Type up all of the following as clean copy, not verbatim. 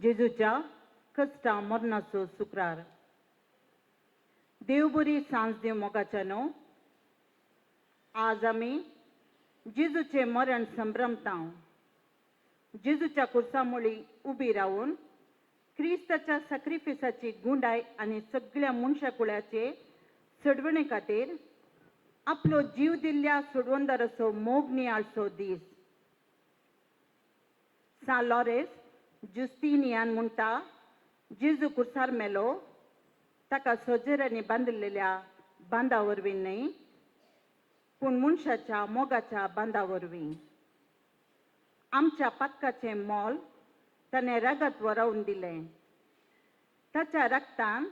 जेजूच्या कष्टा मरणाचो शुक्रार. देव बरी सांज देव मोगाच्यानो. आज आमी जेजूचे मरण संभ्रमता. जेजूच्या कुर्सामुळी उबी रावून क्रिस्ताच्या सॅक्रिफिसाची गुंडाय आनी सगळ्या मनशाकुळाचे सडवणे खातीर आपलो जीव दिल्ल्या सोडवंदाराचो मोग नियाळचो दीस. सा लॉरेस जुस्तिनियान म्हणटा, जेजू कुर्सार मेलो ताका सोजेरांनी बांदिल्ल्या बांदा वरवीं न्हय, पूण मनशाच्या मोगाच्या बांदा वरवीं. आमच्या पातकाचें मोल ताणें रगत वरावन दिलें. ताच्या रक्तान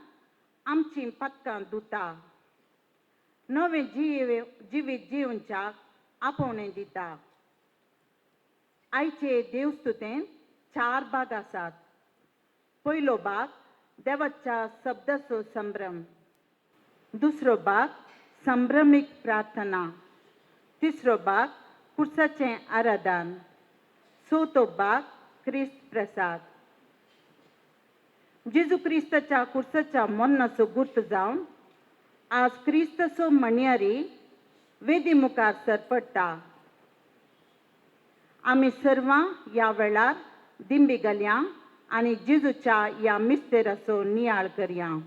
आमचीं पातकां धुता. नवें जिवीत जिवनच्याक आपोवणें दिता. आयचे देवस्तुतेंत 4 भाग आसात. पयलो भाग देवाच्या शब्दाचो संभ्रम. दुसरो भाग संभ्रमीक प्रार्थना. तिसरो भाग कुर्साचें आराधन. चवथो भाग क्रिस्त प्रसाद. जेजू क्रिस्ताच्या कुर्साच्या मरणाचो गुर्त जावन आज क्रिस्ताचो मणयारी वेदी मुखार सरपडटा. आमी सर्वां ह्या वेळार दिंबी घालया आनी जेजूच्या ह्या मिस्तेराचो नियाळ करया.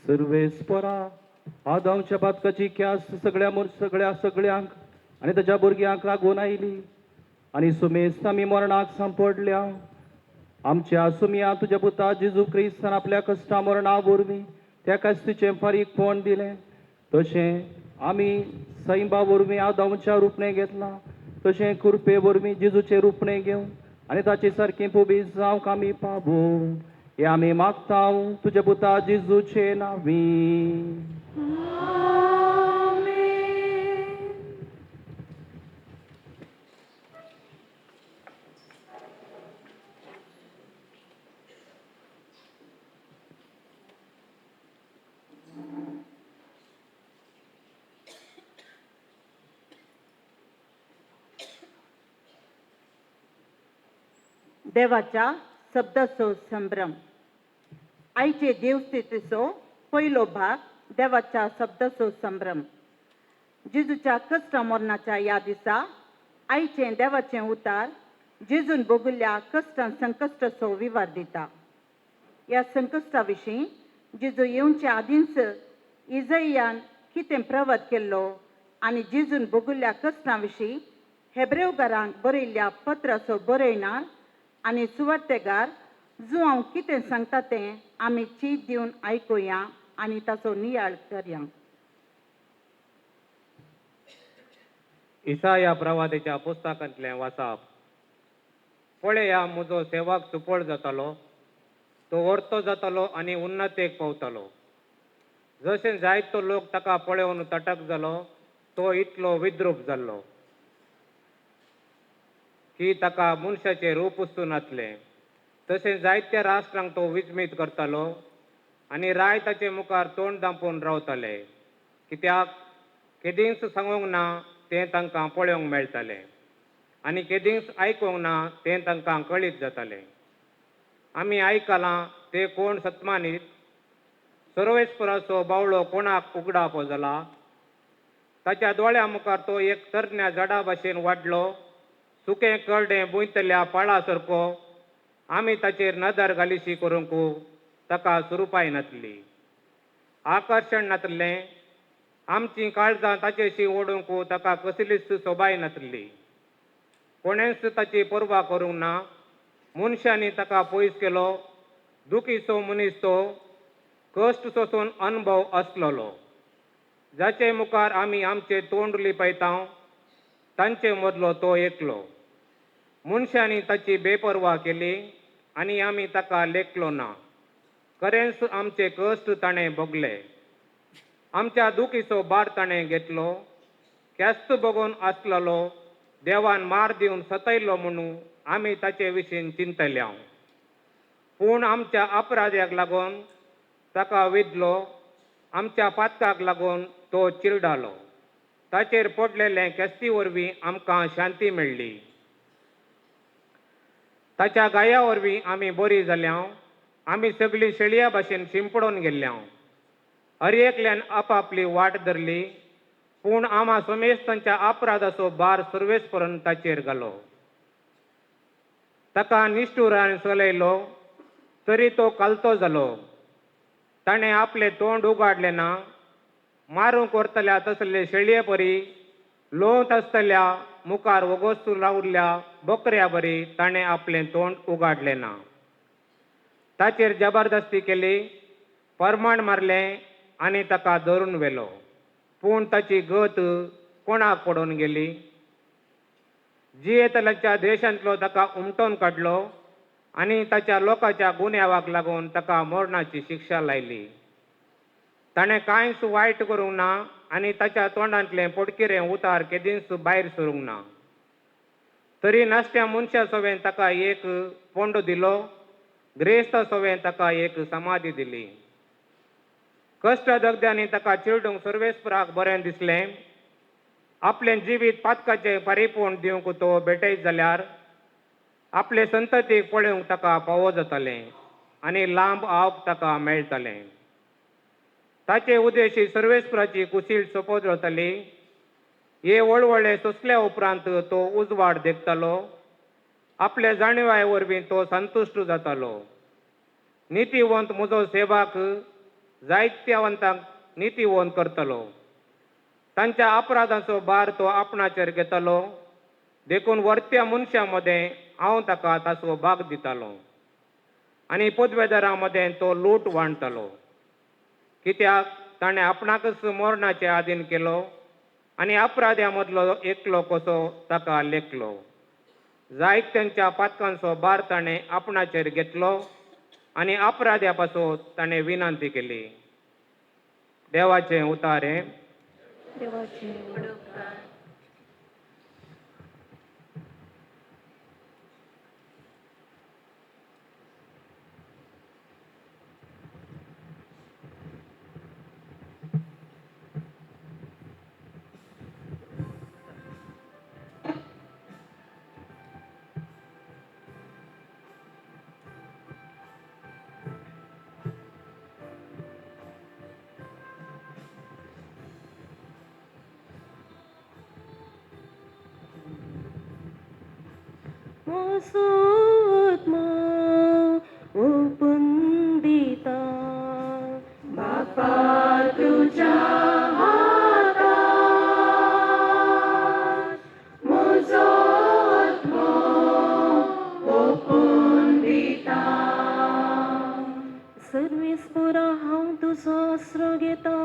सर्वेस्परा आदांच्या पातकाची क्यास सगळ्यांक आनी ताच्या भुरग्यांक लागून आयली आनी सुमेस्त आमी मरणाक सांपडल्या. आमच्या सुमया तुज्या पुता जेजू क्रिस्तान आपल्या कश्टा मरणा वरवीं त्या कास्तीचें फारीकपण दिलें. तशें आमी सैंबा वरवीं आदांच्या रुपणें घेतलां. तशें कृपे वरवीं जेजूचें रुपणें घेवं आनी ताचे सारकें पुबीज जावंक आमी पावूं. हे आमी मागतां तुज्या पुता जेजूचे नांवीं. देवाच्या शब्दाचो संभ्रम. आयचे देवस्थितीचो पयलो भाग देवाच्या शब्दाचो संभ्रम. जेजूच्या कष्ट मरणाच्या ह्या दिसा आयचे देवाचें उतार जेजून भोगिल्ल्या कष्ट संकश्टाचो विवार दिता. ह्या संकश्टा विशीं जेजू येवच्या आदींच इजयान कितें प्रवाद केल्लो आनी जेजून भोगिल्ल्या कश्टां विशीं हेब्रेवकारांक बरयल्ल्या पत्राचो बरयणार आनी सुवातेकार जो हांव कितें सांगता तें आमी चीत दिवन आयकुया आनी ताचो नियाळ करया. इसाया प्रवादीच्या पुस्तकांतलें वाचप. पळया, म्हजो सेवक सुपळ जातालो, तो व्हरतो जातालो आनी उन्नतेक पावतालो. जशें जायतो लोक ताका पळोवन तटक जालो, तो इतलो विद्रूप जाल्लो की ताका मनशाचें रूप उस्तून नासलें. तशें जायत्या राष्ट्रांक तो विस्मीत करतालो आनी राय ताचे मुखार तोंड दांपून रावताले, कित्याक केदींच सांगूंक ना तें तांकां पळोवंक मेळटालें आनी केदींच आयकूंक ना तें तांकां कळीत जातालें. आमी आयकलां तें कोण सत्मानीत, सर्वेस्पराचो बावळो कोणाक उगडावप जाला. ताच्या दोळ्या मुखार तो एक तरण्या झाडा भाशेन वाडलो, सुकें करडें बुंयतल्या पाळा सारको. आमी ताचेर नदर घालिशी करूंक ताका सुरपाय नासली, आकर्शण नासलें. आमचीं काळजां ताचेशी ओडूंक ताका कसलीच सोबाय नासली. कोणेंच ताची पर्वा करूंक ना. मनशांनी ताका पयस केलो. दुखीचो मनीस तो, कश्ट सोसून अनुभव आसलेलो. जाचे मुखार आमी आमचें तोंड लिपयता तांचे मदलो तो एकलो. मनशांनी ताची बेपर्वा केली आनी आमी ताका लेखलो ना. खरेंच आमचे कश्ट ताणें भोगले, आमच्या दुखीचो भार ताणें घेतलो. ख्यास्त भोगून आसलेलो, देवान मार दिवन सतयलो म्हणून आमी ताचे विशीं चिंतल्या. पूण आमच्या अपराध्याक लागून ताका विधलो, आमच्या पातकाक लागून तो चिरडालो. ताचेर पडलेले ख्यास्ती वरवीं आमकां शांती मेळ्ळी. ताच्या गाया वरवीं आमी बरी जाल्या. आमी सगळीं शेळया भाशेन शिंपडून गेल्ल्या. हर एकल्यान आपापली वाट धरली, पूण आम्हा समेस्तांच्या अपराधाचो भार सर्वेस्परान ताचेर घालो. ताका निश्ठुरान चलयलो, तरी तो कालतो जालो. ताणें आपलें तोंड उगाडलें ना. मारूंक व्हरतल्या तसले शेळये परी, लोंत आसतल्या मुखार वगोस्तू लावल्ल्या बकऱ्या बरी ताणें आपलें तोंड उगाडलें ना. ताचेर जबरदस्ती केली, परमाण मारलें आनी ताका धरून व्हेलो. पूण ताची गत कोणाक पडून गेली. जियेतल्याच्या देशांतलो ताका उमटोवन काडलो आनी ताच्या लोकांच्या गुन्यांवाक लागून ताका मरणाची शिक्षा लायली. ताणें कांयच वायट करूंक ना आनी ताच्या तोंडांतलें पडकिरें उतार केदींच भायर सरूंक ना. तरी नासत्या मनशा सोवेन ताका एक पोंड दिलो, ग्रेस्त सोवेन ताका एक समाधी दिली. कश्ट दगद्यांनी ताका चिरडूंक सर्वेस्पराक बरें दिसलें. आपलें जिवीत पातकाचें परिपूर्ण दिवंक तो भेटयत जाल्यार आपले संततीक पळोवंक ताका फावो जातालें आनी लांब आवक ताका मेळटलें. ताचे उद्देशी सर्वेस्पराची कुशीळ सोंपत रावतली. हे वळवळे सोंसल्या उपरांत तो उजवाड देखतालो. आपल्या जाणीवाय वरवीं तो संतुश्ट जातालो. नितीवंत म्हजो सेवक जायत्यावंतांक नितीवंत करतलो. तांच्या अपराधांचो भार तो आपणाचेर घेतलो. देखून वर्त्या मनशां मदें हांव ताका ताचो भाग दितालो आनी पदवेदारां मदें तो लूट वांडटलो. कित्याक ताणें आपणाकच मरणाचे आधीन केलो आनी अपराध्या मदलो एकलो कसो ताका लेखलो. जायत्यांच्या पातकांचो भार ताणें आपणाचेर घेतलो आनी अपराध्या पासो ताणें विनंती केली. देवाचें उतारें. मोसोत्मो ओपून दिता बापा तुझ्या हातात मोसोत्मो ओपून दिता सर्वेस्परा हांव तुजो आसरो घेता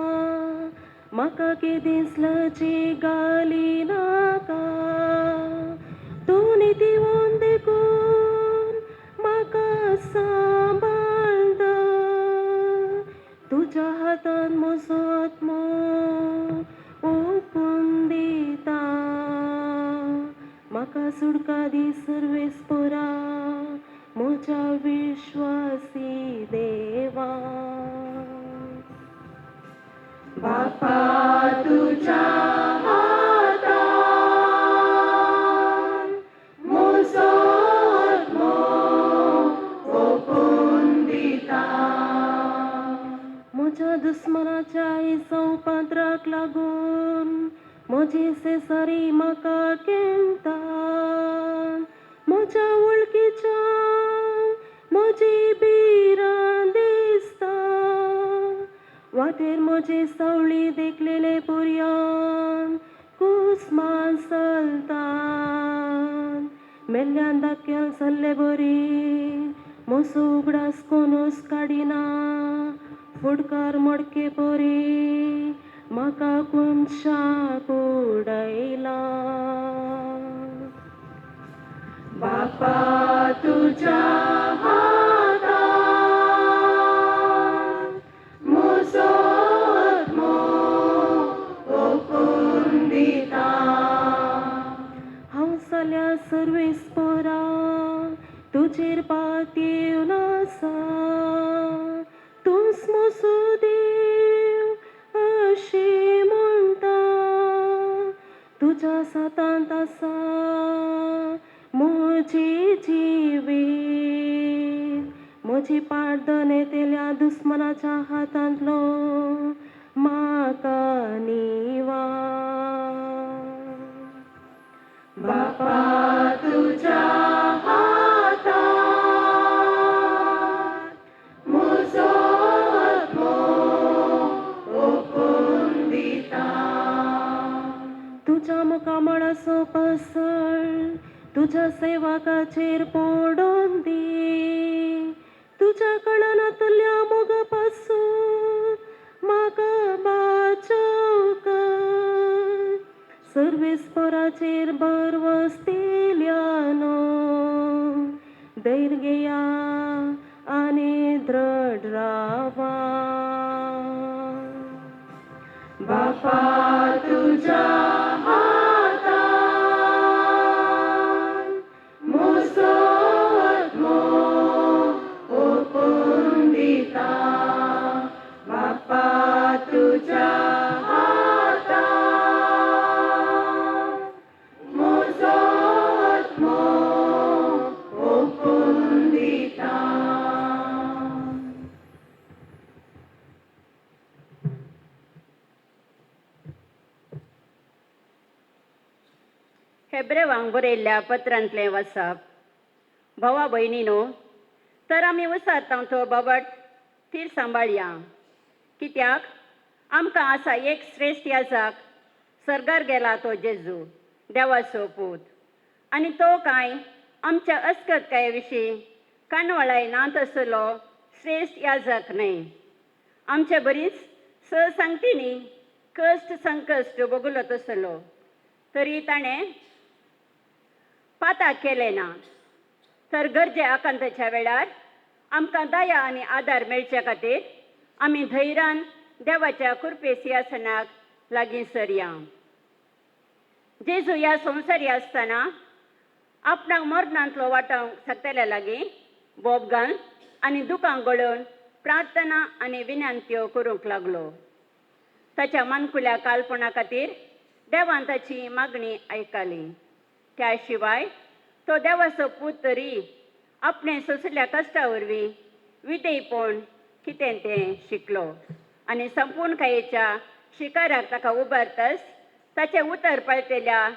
म्हाका केदेंच लजी गाली नाका तूं नितीवन देखून म्हाका सांबाळता तुज्या हातान म्हजो आत्मो ओपून दिता म्हाका सुडका दी सर्वेस्परा म्हज्या विश्वासी देवा बापा तुझ्या हातान म्हजो आत्मो ओपून दिता म्हज्या दुस्मनाच्या हिंसापात्राक लागून म्हजी सेसारी म्हाका केंता म्हज्या वळखीच्या म्हजी बिरां दिसता वाटेर म्हजी सवळी देखलेले पुरयान कुस्मान चलता मेल्ल्यान दाख्याल चल्ले बरी म्हजो उगडास कोणूच काडिना फुडकार मडके पोरी म्हाका कोणशाक उडयला बापा तुझ्या हातान म्हजो आत्मो ओपून दिता हांव जाल्यार सर्वेस्परा तुजेर पातयेवन आसा तूंच म्हजो देव अशें म्हणटा तुज्या सातांत आसा म्हजी जिवीत म्हजी पाडदन येतेल्या दुस्मनाच्या हातांतलो म्हाका निवा बापा तुज्या हातांत म्हजो आत्मो ओपून दिता तुज्या मुखामळाचो पसर तुझ्या सेवकाचेर पडोवन दी तुझ्या कळनातल्या मोगापासून म्हाका बाचव कर सर्वेस्पराचेर भरवसतेल्यानो धैर्य घेया आनी दृढ रावा बापा तुझ्या म्हजो आत्मो ओपून दिता बापा तुज्या हातान म्हजो आत्मो ओपून दिता हेब्रेवांक बरयल्ल्या पत्रांतलें वाचप भावा भयणीनो तर आमी उसारता तो बाबट थीर सांबाळया कित्याक आमकां आसा एक श्रेश्ठ याजक सर्गार गेला तो जेजू देवाचो पूत आनी तो कांय आमच्या अस्कतकाये विशीं काणवळाय ना तसलो श्रेश्ठ याजक न्हय आमचे बरीच संगतींनी कश्ट संकश्ट भोगलो तसलो तरी ताणें पाताक केलें ना तर गरजे आकांताच्या वेळार आमकां दया आनी आदार मेळचे खातीर आमी धैर्यान देवाच्या कृपे सिंहासनाक लागीं सरया जेजू ह्या संवसारी आसतना आपणाक मरणांतलो वांटोवंक शकतल्या लागीं बोबगान आनी दुखां गळोवन प्रार्थना आनी विनंत्यो करूंक लागलो ताच्या मानकुल्या काळपणा खातीर देवान ताची मागणी आयकली त्या शिवाय तो देवाचो पूत तरी आपणे सोंसल्या कश्टा वरवीं विधेयपण कितें तें शिकलो आनी संपूर्णकायेच्या शिकाराक ताका उबारतस ताचे उतर पळतेल्या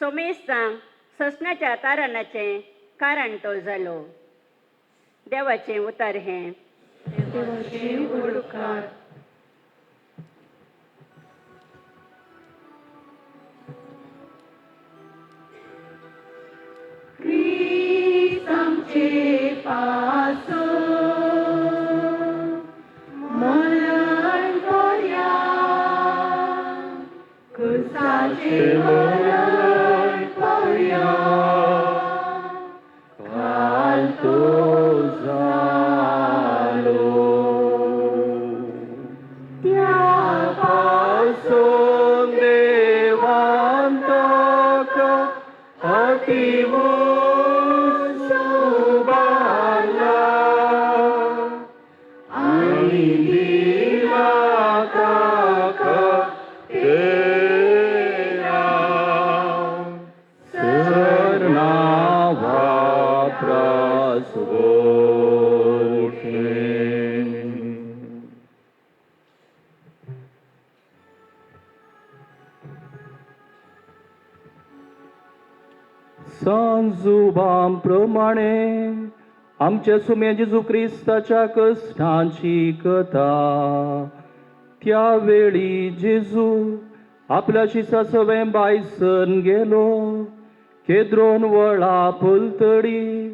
सोमेस्तांक ससनाच्या तारणाचें कारण तो जालो. देवाचें उतर हें. देवाचे उडकार. ख्रिस्त आमचे पासून मरण पर्यंत, क्रुसाचे मरण पर्यंत काल तो जालो. त्या पासून देवांतक अतिवूंच उबारला आणि दिला ताका तेला सरनावा प्रासवोटे. सांजुबाम प्रमाणे आमच्या सुमे जेजू क्रिस्ताच्या कश्टांची कथा. त्या वेळी जेजू आपल्या शिसा सवे बायसन गेलो. केद्रोन वळा पलतडी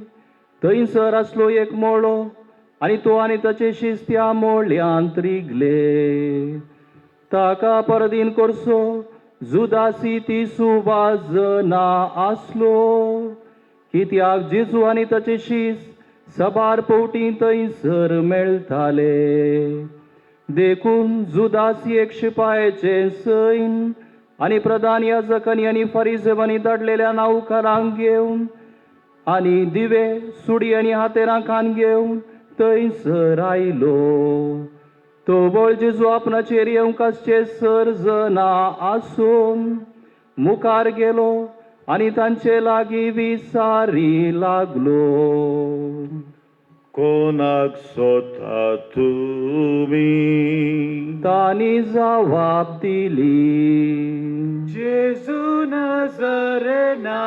थंयसर आसलो एक मोळो आनी तो आनी ताचे शिस त्या मोळ्यांत रिगले. ताका परदीन करसो जुदासी ती सुवाजना आसलो. कित्याक जेजू आनी ताचे शिस सबार पोवटी थंयसर मेळटाले. देखून जुदासी एक शिपायाचे सैन आनी प्रधान याजकांनी आनी फरिसेवांनी धाडलेल्या नौकरांक घेवन आनी दिवे सुडी आनी हातेरां घेवन थंयसर आयलो. तो बळ जेजू आपणाचेर येवंक आसचे सर्जना आसून मुखार गेलो आनी तांचे लागीं विचारी लागलो. कोणाक सोदता तुमी? तांणी जबाब दिली, जेजू नजरेना.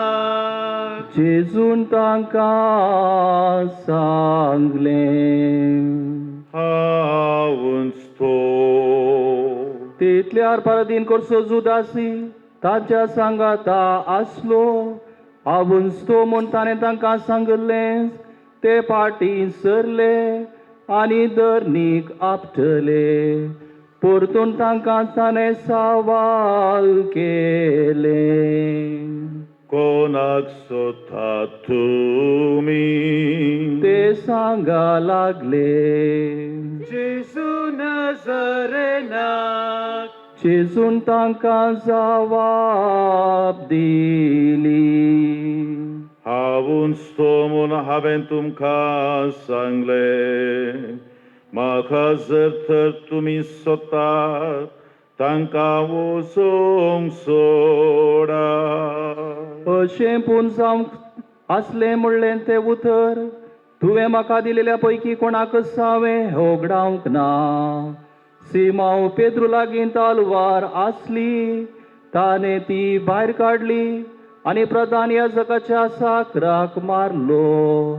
जेजून तांकां सांगलें, हांवूच तो. तितल्यार परदीन करसो जुदासी ताच्या सांगाता आसलो. हांवूच तो म्हूण ताणें तांकां सांगलें. ते फाटीं सरले आनी धर्नीक आपटले. परतून तांकां ताणें सवाल केले, कोणाक सोदता तुमी? ते सांगा लागले, जेजू नजरेना. जेजून तांकां जबाब दिली, हांवूच तो म्हूण हांवें तुमकां सांगलें. म्हाका जर तर तुमी सोदतात तांकां वचोंक सोडा. अशें पूण जावंक आसलें म्हणलें तें उतर तुवें म्हाका दिलेल्या पैकी कोणाकच हांवें होगडावंक ना. सिमांव पेद्रू लागीं तलवार आसली. ताणें ती भायर काडली आनी प्रधान याजकाच्या साकराक मारलो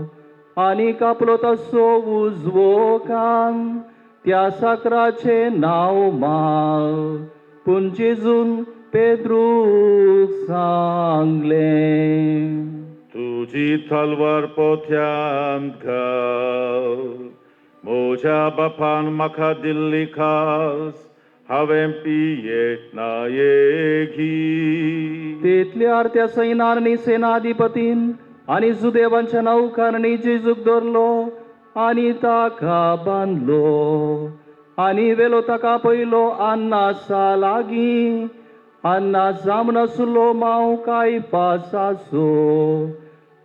आनी कापलो तसो उजवो कान. त्या साकराचें नांव माल. पूण जेजून पेद्रूक सांगलें, तुजी तलवार पोत्यांत घाल. म्हज्या बापान म्हाका दिल्ली खास हांवें पियेतना घी. तितल्यार त्या सैनानी सेनाधिपतीन आनी सुदेवांच्या नौकारांनी जेजूक धरलो आनी ताका बांदलो आनी वेलो ताका पयलो अन्नासा लागीं. अन्नास जावन आसलो मांव कायपासाचो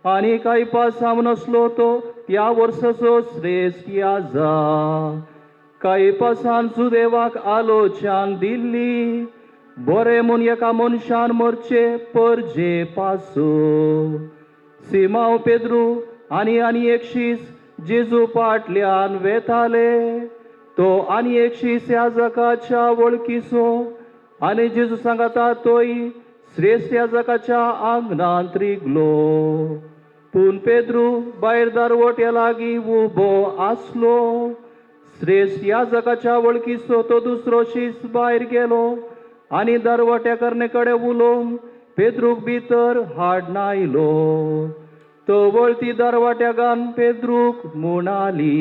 आनी कायपास जावन आसलो तो त्या वर्साचो श्रेश्ठ याजक. कायपासान सुदेवाक आलोचन दिल्ली, बरें म्हूण एका मनशान मरचे परजे पासो. सिमांव पेद्रू आनी एक शीस जेजू फाटल्यान वेताले. तो आनी एक शीस याजकाच्या वळखीचो आनी जेजू सांगता तोय श्रेश्ठ याजकाच्या आंगणांत रिगलो. पूण पेद्रू भायर दारवट्या लागीं उबो आसलो. श्रेष्ठ याजकाच्या वळखीचो तो दुसरो शिस भायर गेलो आनी दारवट्या करणे कडेन उलोवन पेद्रूक भितर हाडून आयलो. तो वळती दारवाट्या घान पेद्रूक म्हणाली,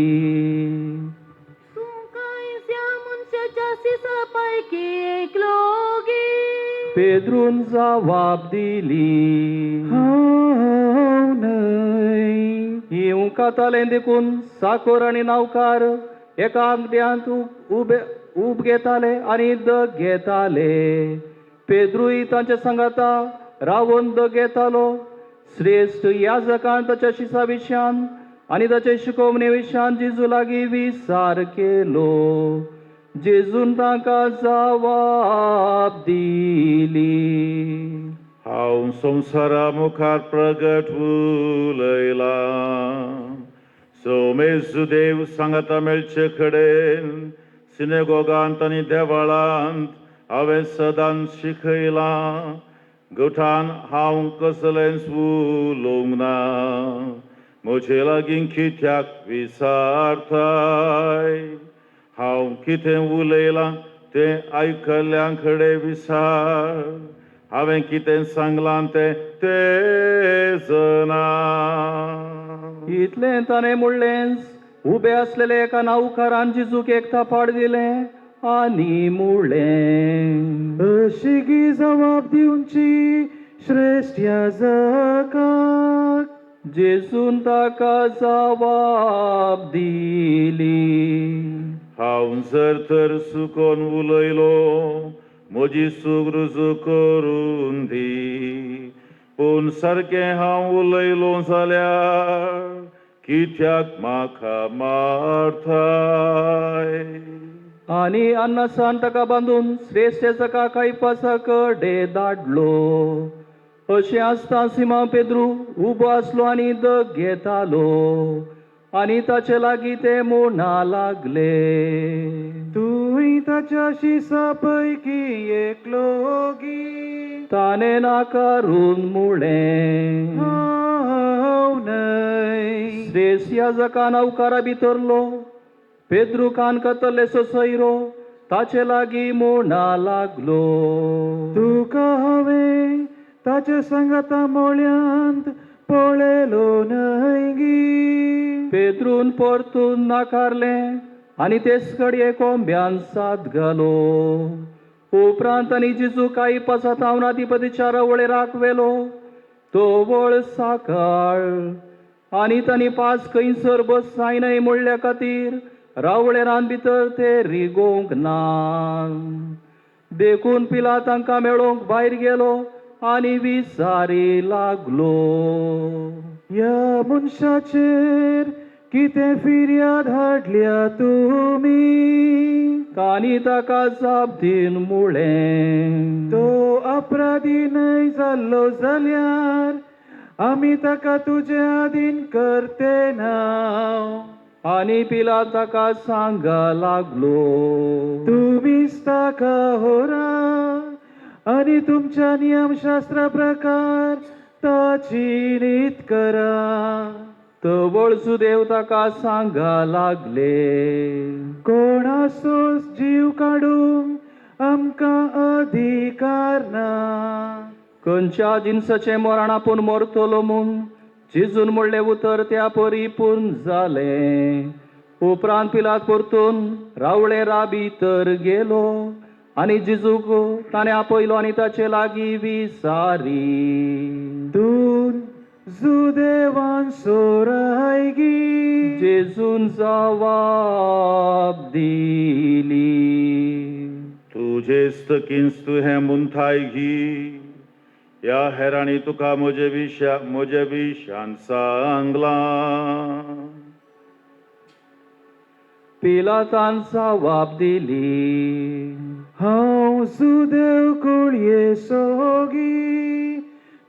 तूं कांयच ह्या मनशाच्या सिसा पैकी एकलो गे. पेद्रून जबाब दिली, हांव न्हय. हिंव कातालें देखून साकोर आनी नावकार एका अंगड्यांत उब घेताले आनी दग घेताले. पेद्रूय तांच्या सांगाता रावन दग घेतालो. श्रेष्ठ याजकान ताच्या शिसा विशयान आनी ताचे शिकोवणे विशयान जेजू लागीं विचार केलो. जेजून तांकां जबाब दिली, हांव संवसारा मुखार प्रगट उलयलां. सोमेजुदेव सांगाता मेळचे कडेन सिनेगोगांत आनी देवळांत हांवें सदांच शिकयलां. गोठान हांव कसलेंच उलोवंक ना. म्हजे लागीं कित्याक विचारताय? हांव कितें उलयलां तें आयकल्ल्यां कडेन विचार. हांवें कितें सांगलां तें जाणा. इतलें ताणें म्हणलें उबे आसलेले एका नावकारान जेजूक एक थापाड दिलें आनी म्हणलें, अशी जबाब दिवची श्रेष्ठ याजकाक. जेजून ताका जबाब दिली, हांव जर तर चुकोन उलयलो म्हजी चूक रुजू करून दी. पूण सारकें हांव उलयलो जाल्यार कित्याक म्हाका मारताय? आनी अन्नसान ताका बांदून श्रेष्ठ याजका कायफासा कडेन धाडलो. अशें आसता सिमा पेद्रू उबो आसलो आनी दग घेतालो. आनी ताचे लागीं ते म्हणा लागले, तूंय ताच्या शिसा पैकी एकलो गी. ताणें नाकारून म्हणलें, हांव न्हय. श्रेष्ठ याजका नावकारा भितरलो. पेद्रू कान कतरलेसो सैरो ताचे लागीं म्हणा लागलो, तुका हांवें ताचे सांगाता मोळ्यांत पळयलो न्हय गी. पेद्रून परतून नाकारलें आनी तेच घडये कोंब्यान साद घालो. उपरांत आनी जेजू कायफासा तावनाधिपतीच्या रावळेराक व्हेलो. तो वळ साकाळ आनी तांणी 5 खंयसर बस जायनय म्हणल्या खातीर रावळेरान भितर ते रिगोवंक ना. देखून पिलात तांकां मेळोवंक भायर गेलो आनी विचारी लागलो, ह्या मनशाचेर कितें फिर्याद हाडल्या तुमी? तांणी ताका जाप दीन म्हणलें, तो अपराधी न्हय जाल्लो जाल्यार आमी ताका तुजे आदीन करते ना. आनी पिलात ताका सांगा लागलो, तुमीच ताका व्हरा आनी तुमच्या नियमशास्त्रा प्रकार ताची रीत करा. तवळ सुदेव ताका सांगा लागले, कोणाचोच जीव काडूंक आमकां अधिकार ना. खंयच्या जिनसाचें मरण आपूण मरतलो म्हूण जेजून म्हणलें उतर त्या परी पूर्ण जालें. उपरांत पिलात परतून रावळेरा भितर गेलो आनी जेजूक ताणें आपयलो आनी ताचे लागीं विचारी, तूं जुदेवान सोराय गी. जेजून जबाब दिली, तुजे स्तकींच तूं हें म्हणटाय गी. ह्या हेरांनी तुका म्हजे विशयान सांगलां. पिलातान जबाब दिली, हांव सुदेव कुळये सोगी.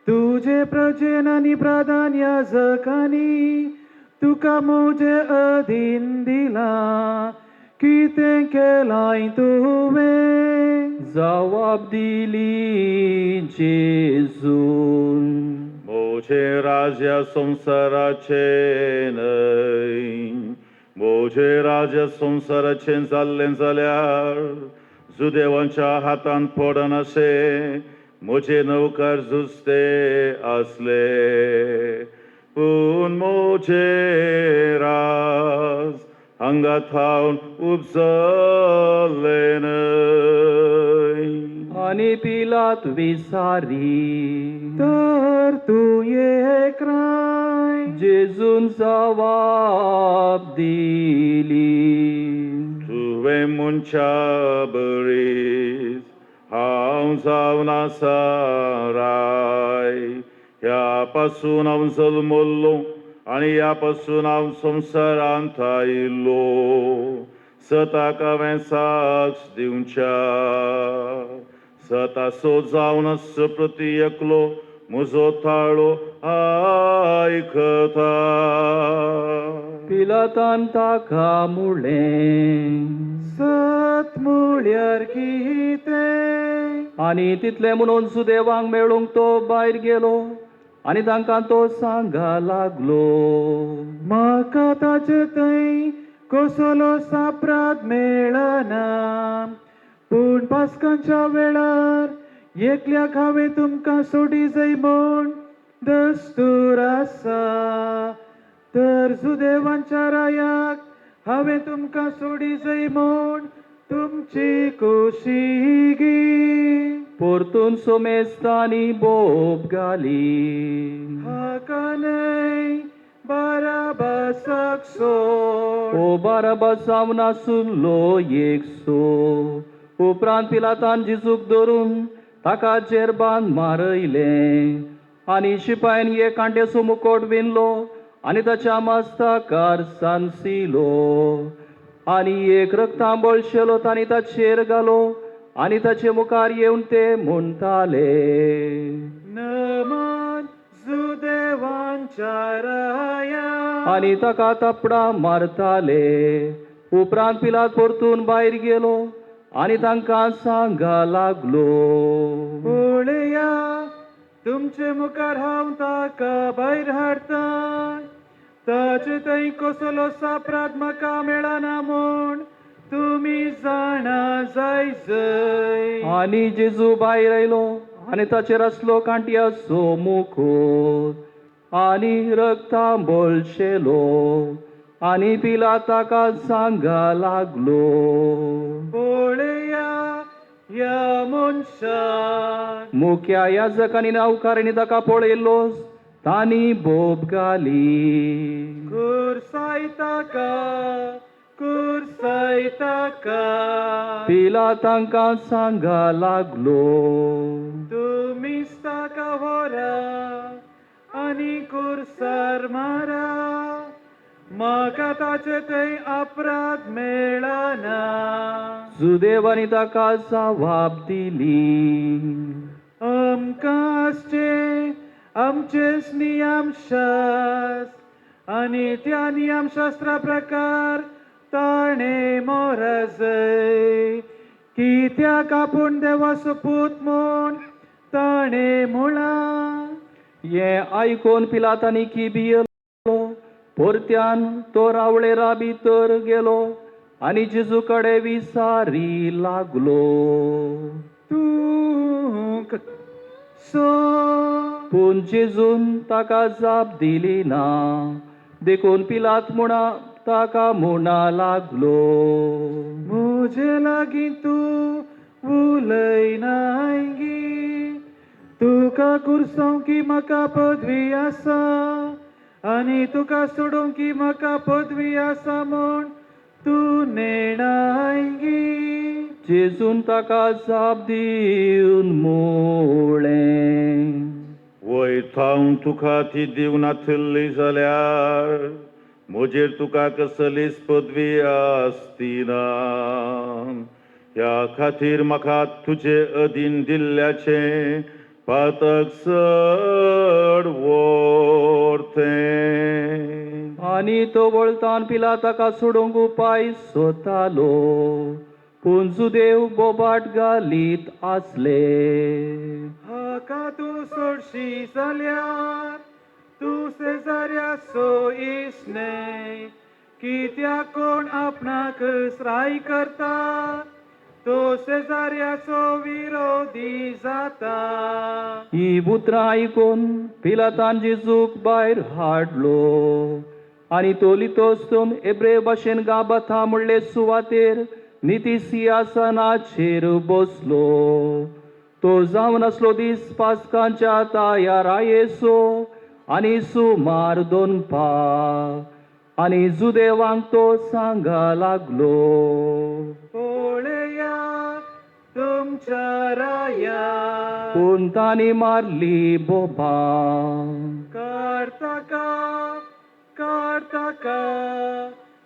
तुजे प्रजेन आनी प्रधान याजकांनी तुका म्हजे अधीन दिलां. कितें केलाय तुवें? जबाब दिली जेजून, मोजे राजा संसाराचे न्हय मोजे राजा संसाराचे जाल्ले जाल्यार जुदेवांच्या हातान पडनाशे मोजे नौकार झुजते असले पूण मोजे राज हांगा थावन उपजल्ले न्हय आणि पिलात विसारी तर तू एकराय जेजून जबाब दिली तुवें मनशा बरीच हांव जावन आसा राय ह्या पासून हांव जल्मल्लो आनी ह्या पासून हांव संवसारांत आयिल्लो सताक हांवें साक्ष दिवच्या सतासो जावन प्रती एकलो म्हजो ताळो आयकता पिलातान ताका म्हणलें सत म्हळ्यार कितें आनी तितले म्हणून सुदैवांक मेळूंक तो भायर गेलो आनी तांकां तो सांगा लागलो म्हाका ताचे थंय कसलो सापराध मेळना पूण पास्कांच्या वेळार एकल्याक हांवें तुमकां सोडी जाय म्हूण दस्तूर आसा तर सुदैवांच्या रायाक हांवें तुमकां सोडी जाय म्हूण तुमची कुशीगी परतून सोमेस्तांनी बोब घाली हाका न्हय बाराबासाक सोड ओ बाराबास जावन आसुल्लो एक सो उपरांत पिलातान जेजूक धरून ताका जेरबान मारयलें आनी शिपायान एक कांटेचो मुकोट विणलो आनी ताच्या मस्तकार सांसिलो आनी एक रक्तांबळ शेलो तांणी ताचेर घालो आनी ताचे मुखार येवन ते म्हणटाले नमन सुदैवांच्या राया आनी ताका तपडा मारताले उपरांत पिलात परतून भायर गेलो आनी तांकां सांगा लागलो पळया तुमचे मुखार हांव ताका भायर हाडटा ताचे थंय कसलो सापराध म्हाका मेळना म्हूण तुमी जाणा जाय आनी जेजू भायर आयलो आनी ताचेर आसलो कांट्याचो मुखोट आनी रक्तांबळ शेलो आनी पिलात ताका सांगा लागलो पळया ह्या मनशान मुख्या याजकांनी नांवकारांनी ताका पळयल्लो तांणी बोब घाली कुर्साय ताका पिलात तांकां सांगा लागलो तुमीच ताका व्हरा आनी कुर्सार मारा म्हाका ताचे थंय अपराध मेळना सुदैवानी ताका जबाब दिली आमकां आमचेच नियमशास्त्र आनी त्या नियमशास्त्रा प्रकार ताणें मोरा जाय कित्याक आपूण देवाचो पूत म्हूण ताणें म्हळां हें आयकून पिलातांनी किबियलो परत्यान तो रावळेरा भितर गेलो आनी जेजू कडेन विसारी लागलो तूं पूण जेजून ताका जाप दिली ना देखून पिलात म्हणा ताका म्हणा लागलो म्हजे लागीं तूं उलयनाय गी तुका कुर्सोवंक की म्हाका पदवी आसा आनी तुका सोडूंक की म्हाका पदवी आसा म्हूण तूं नेणाय गी जेजून ताका जाप दिवन म्हळें वयतां तुका ती दिवन नाथिल्ली जाल्यार म्हजेर तुका कसलीच पदवी आसtina ह्या खातीर म्हाका तुजे अधीन दिल्ल्याचें पातक चड व्हरतें आनी तो वळतान पिलात ताका सोडूंक उपाय सोदतालो पूण सुदैव बोबाट घालीत आसले हाका तूं सोडशी जाल्यार तू शेजाऱ्याचो इश्ने कित्याक कोण आपणाक श्राय करता तो शेजाऱ्याचो विरोधी जाता. ही उतरां आयकून पिलातान जेजूक भायर हाडलो आनी तो लितोस्तून एब्रे भाशेन गाबाथा म्हणले सुवातेर निती सिंहासनाचेर बसलो. तो जावन असलो दीस पास्कांच्या तायारा येसो आनी सुमार 2 पाव आनी जुदेवांक तो सांगा लागलो. पळया तुमच्या राया पूण तांणी मारली बोबां. काढताका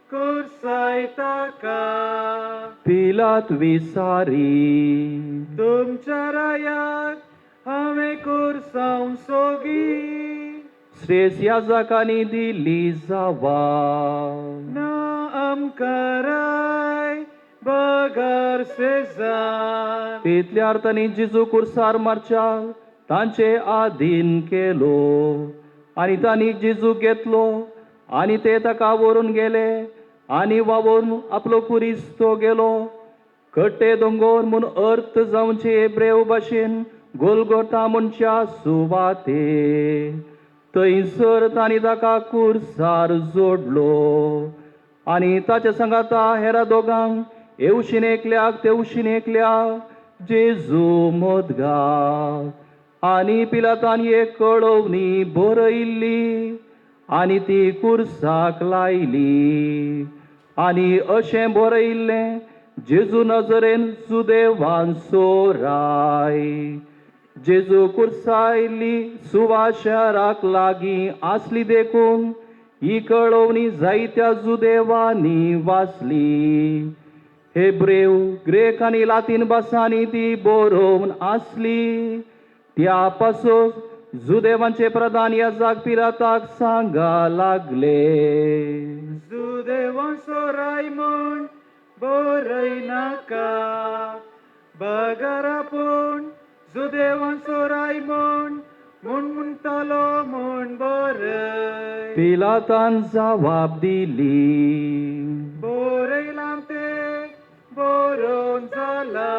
कुर्साय ताका. पिलात विसारी तुमच्या रायाक हांवें कुर्सांव सोगी श्रेस याजकांनी दिली जावा. ना आमकां राय बगार सेजार. तितल्यार तांणी जेजू कुर्सार मारच्या तांचे आधीन केलो आनी तांणी जेजू घेतलो आनी ते ताका व्हरून गेले आनी वावरून आपलो कुरिस्तो गेलो. कट्टे दोंगोर म्हूण अर्थ जावचे एब्रेव भाशेन गोलगोथा म्हणच्या सुवाते थंयसर तांणी ताका कुर्सार जोडलो आनी ताच्या सांगाता हेरा दोगांक येवशीन एकल्याक तेवशीन एकल्याक जेजू मोदगाक. आनी पिलातान एक कळवणी बरयल्ली आनी ती कुर्साक लायली आनी अशें बरयल्लें जेजू नजरेन सुदेवांचो राय. जेजू कुर्सायल्ली सुवा शाराक लागीं आसली देखून ही कळवणी जायत्या जुदेवांनी वाचली. हेब्रेव ग्रेक आनी लातीन भासांनी ती बरोवन आसली. त्या पासून जुदेवांचे प्रधान याजक पिलाताक सांगा लागले. जुदेवांचो राय म्हूण बरयनाका बगारा पूण जुदेवांचो राय म्हूण म्हणटलो म्हूण बरय. पिलातान जबाब दिली. बरयलां ते बरोवन जाला.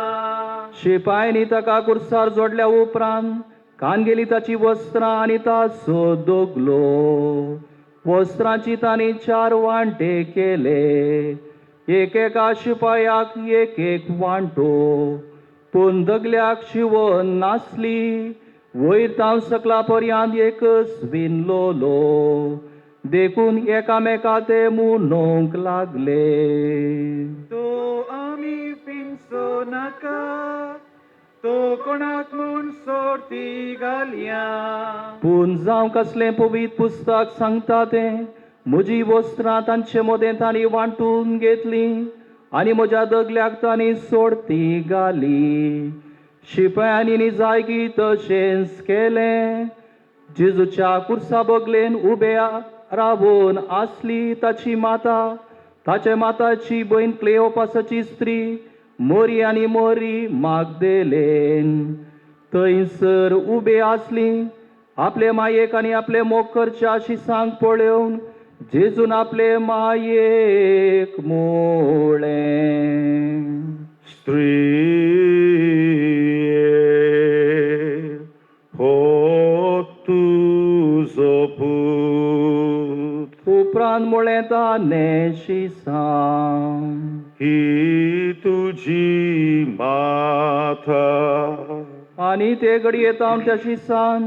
शिपायांनी ताका कुर्सार जोडल्या उपरांत कानगेली ताची वस्त्रां आनी ताचो दोगलो. वस्त्रांची तांणी 4 वांटे केले. एकेका शिपायाक एक वांटो पूण दगल्याक शिवण नासली. वयर तावन सकला पर्यंत एकच विणलोलो देखून एकामेका ते म्हणूंक लागले. तो आमी पिंचो नाका तो कोणाक म्हूण सोडती घालया. पूण जावं कसलें पवित्र पुस्तक सांगता तें म्हजी वस्त्रां तांचे मदें तांणी वांटून घेतली आनी म्हज्या दगल्याक तांणी सोडती घाली. शिपायांनी जायगी तशेंच केलें. जेजूच्या कुर्सा बगलेन उबे रावून आसली ताची माता, ताचे माताची भयण क्लेओपासाची स्त्री मोरी आनी मोरी मागदेलेन थंयसर उबे आसली. आपले मायेक आनी आपले मोग करच्या शिसांक पळोवन जेजून आपले मायेक म्हळें. स्त्रिये हो तुजो पूत. उपरांत म्हळें ताणें शिसांक. ही तुजी माथा. आनी ते घडये तावन त्या शिसान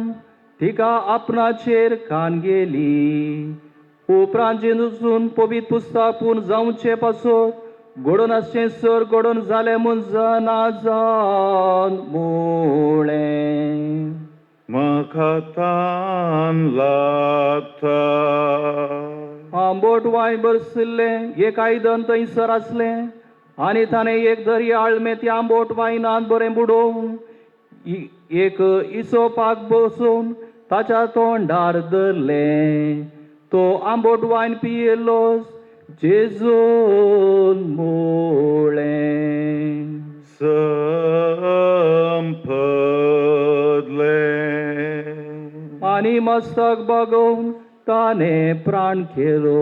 तिका आपणाचेर खान गेली. उपरांत जेजून पवित्र पुस्तक पूर्ण जावचे पासून घडोवन आसचें सर घडोवन जालें म्हूण जनाजान म्हळें. म्हाका तान लागता. आंबट वाय बरसिल्लें एक आयदन थंयसर आसलें आनी ताणें एक दर्या आळमें त्या आंबट वायनांत बरें बुडोवन एक इसोपाक बसून ताच्या तोंडार धरलें. तो आंबट वायन पियेलोस जेजून म्हळें. संपदलें. आणि मस्तक बघून ताने प्राण केलो.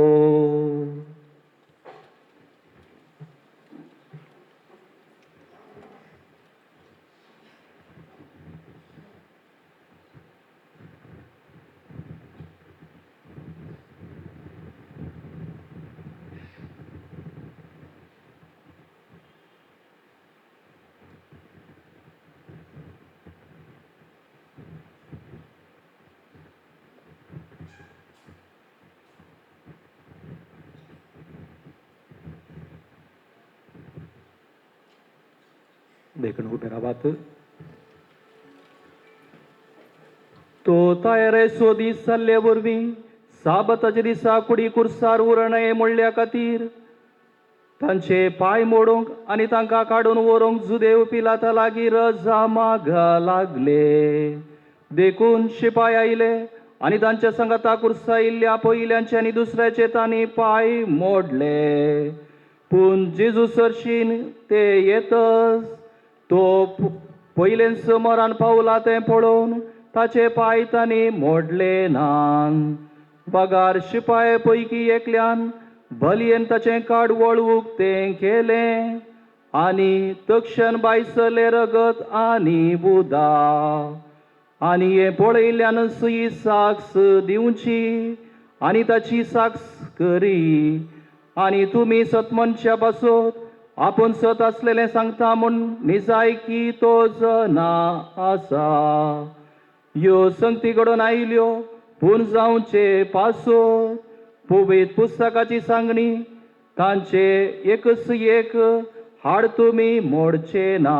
देखण उभे राहात. तो तयारे सोदी सल्ले वरवी साबताच्या दिसा कुडी कुर्सार उरणये म्हणल्या खातीर तांचे पाय मोडूंक आणि तांकां काडून व्हरूंक जुदेव पिलाता लागीं रजा मागा लागले. देखून शिपाय आयले आणि तांच्या संगता कुर्सायिल्ल्या पयल्यांचे आणि दुसऱ्याचे तांणी पाय मोडले. पूण जेजू सरशीन ते येतच तो पयलेच मरण पावला तें पळोवन ताचे पाय तांणी मोडले नात. पगार शिपाय पैकी एकल्यान बलयेन ताचें काड वळवूंक तें केलें आनी तक्षण बायसले रगत आनी बुदा. आनी हें पळयल्यान सुई साक्ष दिवची आनी ताची साक्ष करी. आनी तुमी सतमनशा पासत आपूण सत असलेलें सांगता म्हूण निजायकी तो जना आसा. ह्यो संगती घडोवन आयल्यो पूण जावचे पासत पवित्र पुस्तकाची सांगणी तांचे एकच एक हाड तुमी मोडचे ना.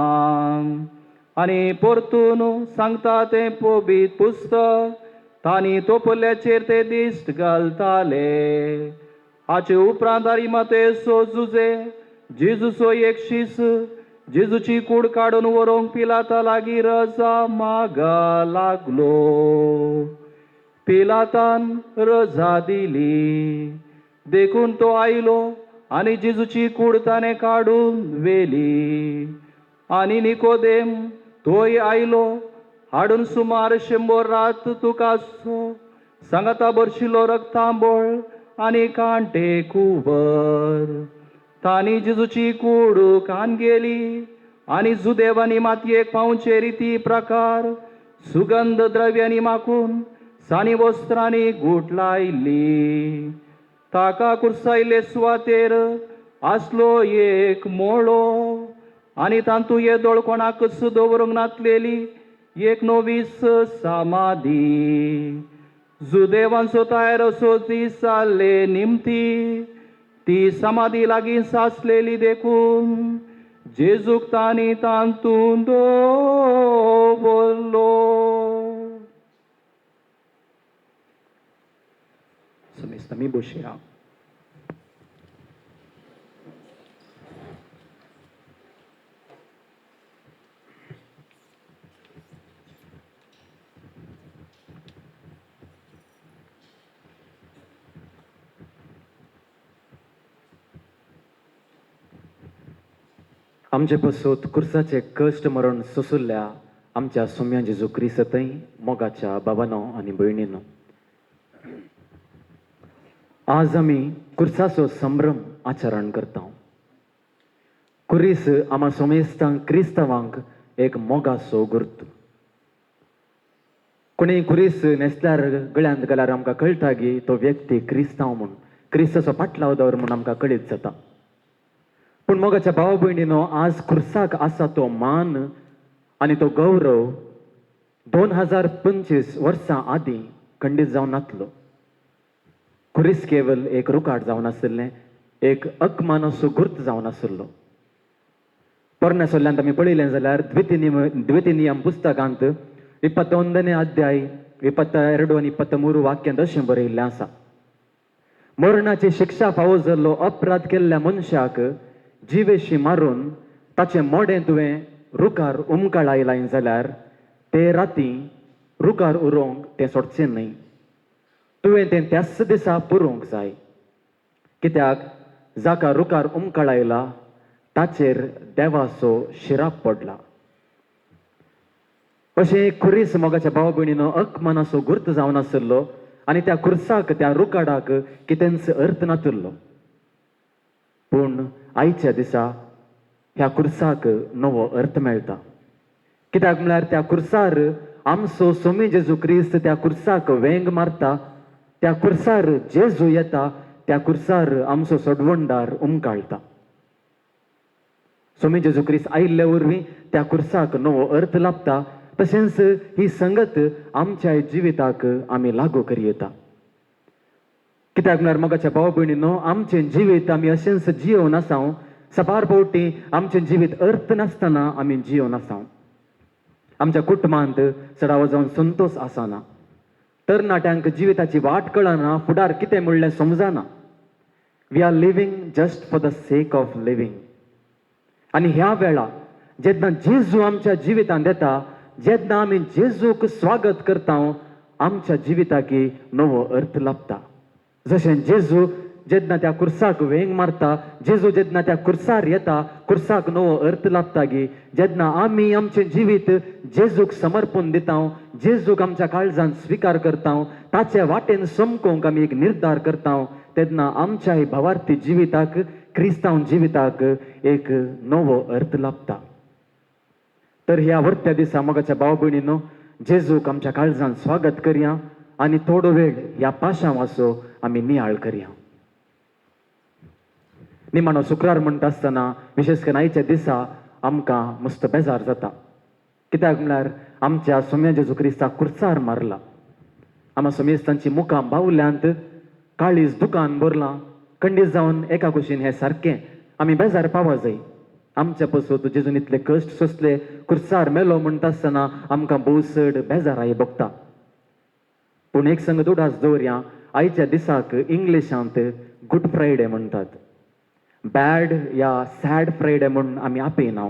आनी परतून सांगता तें पवित्र पुस्तक तांणी तोपल्याचेर ते दिश्ट घालताले. हाचे उपरांत अरिमातेसो जुजे जेजूचो एक शीस जेजूची कूड काडून व्हरूंक पिलाता लागीं रजा मागा लागलो. पिलातान रजा दिली. देखून तो आयलो आनी जेजूची कूड ताणें काडून व्हेली. आनी निकोदेम तोय आयलो हाडून सुमार 100 रात तुकासो सांगता भरशिल्लो रक्तांबळ आनी कांटे कुबर. तांणी जेजूची कूड कान गेली आनी जुदेवानी मातयेक पावचे रिती प्रकार सुगंध द्रव्यांनी माखून सानी वस्त्रांनी घूट लायली. ताका कुर्सायले सुवातेर आसलो एक मोळो आनी तांतू येदोळ कोणाकच दवरूंक नासलेली एक नवीस समाधी. जुदेवांचो तयार असो दीस जाल्ले निमती ती समाधी लागीं सासलेली देखून जेजूक तांणी तांतून दवरलो. समेस्तमी बसया. आमचे पसोत कुर्साचे कश्ट मरण सोसुल्ल्या आमच्या सुम्या जेजू क्रिस्तय मोगाच्या बाबानो आनी भयणीनो, आज आमी कुर्साचो संभ्रम आचरण करता. कुरीस आम्हा सोमेस्तांक क्रिस्तवांक एक मोगाचो गुर्त. कोणी कुरीस नेसल्यार गळ्यांत घाल्यार आमकां कळटा की तो व्यक्ती क्रिस्तांव म्हूण, क्रिस्ताचो पाटलाव दवर म्हूण आमकां कळीत जाता. पूण मोगाच्या भाव भयणीनो, आज कुर्साक आसा तो मान आनी तो गौरव 2025 वर्सां आदीं खंडीत जावन नासलो. कुरीस केवल एक रुकाट जावन आशिल्लें, एक अकमानाचो गुर्त जावन आशिल्लो. पोरण्यासोल्ल्यान आमी पळयलें जाल्यार द्वितीनियम पुस्तकांत 21 अध्याय 22 आनी 23 वाक्यांत अशें बरयल्लें आसा: मरणाची शिक्षा फावो जाल्लो अपराध केल्ल्या मनशाक जिवेशी मारून ताचें मोडें तुवें रुकार उमकाळ लायन जाल्यार ते राती रुकार उरोवंक तें सोडचें न्हय. तुवें तें त्याच दिसा पुरोवंक जाय. कित्याक जाका रुकार उमकाळ आयला ताचेर देवाचो शिराप पडला. अशें खुरीस मोगाच्या भाव भयणीनो अकमनाचो गुर्त जावन आसलो आनी त्या खुर्साक त्या रुकाडाक कितेंच अर्थ नातुरलो. पूण आयच्या दिसा ह्या खुर्साक नवो अर्थ मेळटा. कित्याक म्हळ्यार त्या खुर्सार आमचो सोमी जेजू क्रिस्त त्या खुर्साक वेंग मारता, त्या खुर्सार जेजू येता, त्या खुर्सार आमचो सोडवणदार उमकाळटा. सोमी जेजू क्रिस्त आयिल्ल्या वरवीं त्या खुर्साक नवो अर्थ लाभता. तशेंच ही संगत आमच्या जिविताक आमी लागू करी येता. कित्याक म्हळ्यार मोगाच्या भाव भयणीनो आमचें जिवीत आमी अशेंच जियोवन आसां. सपार फावटी आमचें जिवीत अर्थ नासतना आमी जियोवन आसां. आमच्या कुटुंबांत चडावो जावन संतोश आसना. तरणाट्यांक जिविताची वाट कळना, फुडार कितें म्हणलें समजना. We are living just for the sake of living. आनी ह्या वेळा जेन्ना जेजू आमच्या जिवितांत येता, जेन्ना आमी जेजूक स्वागत करता, आमच्या जिविताक नवो अर्थ लाभता. जशें जेजू जेन्ना त्या खुर्साक वेंग मारता, जेजू जेन्ना त्या खुर्सार येता, खुर्साक नवो अर्थ लाभता गी. जेन्ना आमी आमचें जिवीत जेजूक समर्पण दिता, जेजूक आमच्या काळजांत स्विकार करता, ताचे वाटेन समकोंक आमी एक निर्धार करता, तेन्ना आमच्या भावार्थी जिविताक, क्रिस्तांव जिविताक एक नवो अर्थ लाभता. तर ह्या वर्त्या दिसा मोगाच्या भाव भयणीनो जेजूक आमच्या काळजांत स्वागत करया आनी थोडो वेळ ह्या पाशां वाचो आमी नियाळ करया. निमाणो शुक्रार म्हणटा आसतना विशेष करून आयच्या दिसा आमकां मस्त बेजार जाता. कित्याक म्हळ्यार आमच्या सोम्या जेजू क्रिस्ताक खुर्सार मारला. आमी सोमेस्तांची मुखां बावल्यांत काळीज दुकान भरलां. खंडीत जावन एका कुशीन हें सारकें आमी बेजार पावा जाय. आमच्या पसत जेजून इतले कश्ट सोंसले, खुर्सार मेलो म्हणटा आसतना आमकां भोवसड बेजाराय भोगता. पूण एक संगत उडास दवरया, आयच्या दिसाक इंग्लिशांत गूड फ्रायडे म्हणटात. बॅड या सॅड फ्रायडे म्हणून आमी आपयना.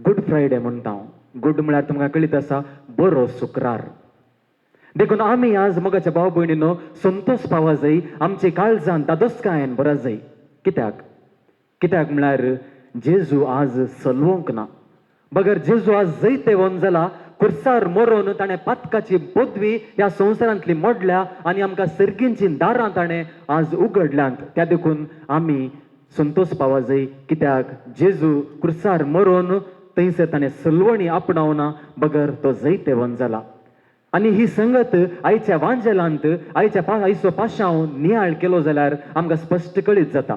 गूड फ्रायडे म्हणटा. गूड म्हळ्यार तुमकां कळीत आसा बरो शुक्रार. देखून आमी आज मोगाच्या भाव भयणीनो संतोश पावा जाय, आमचे काळजांत दादोसकायेन बरा जाय. कित्याक म्हळ्यार जेजू आज सलवोंक ना. बगर जेजू आज जैते वन जाला, खुर्सार मरोन ताणें पातकाची पदवी ह्या संवसारांतली मोडल्या आनी आमकां सर्गींची दारां ताणें आज उगडल्यांत. त्या देखून आमी संतोश पावा जाय. कित्याक जेजू खुर्सार मरोन थंयसर ताणें सलवणी आपणावना, बगर तो जैते वन जाला. आनी ही संगत आयच्या वांजेलांत आयचो पाशांव नियाळ केलो जाल्यार आमकां स्पश्ट कळीत जाता.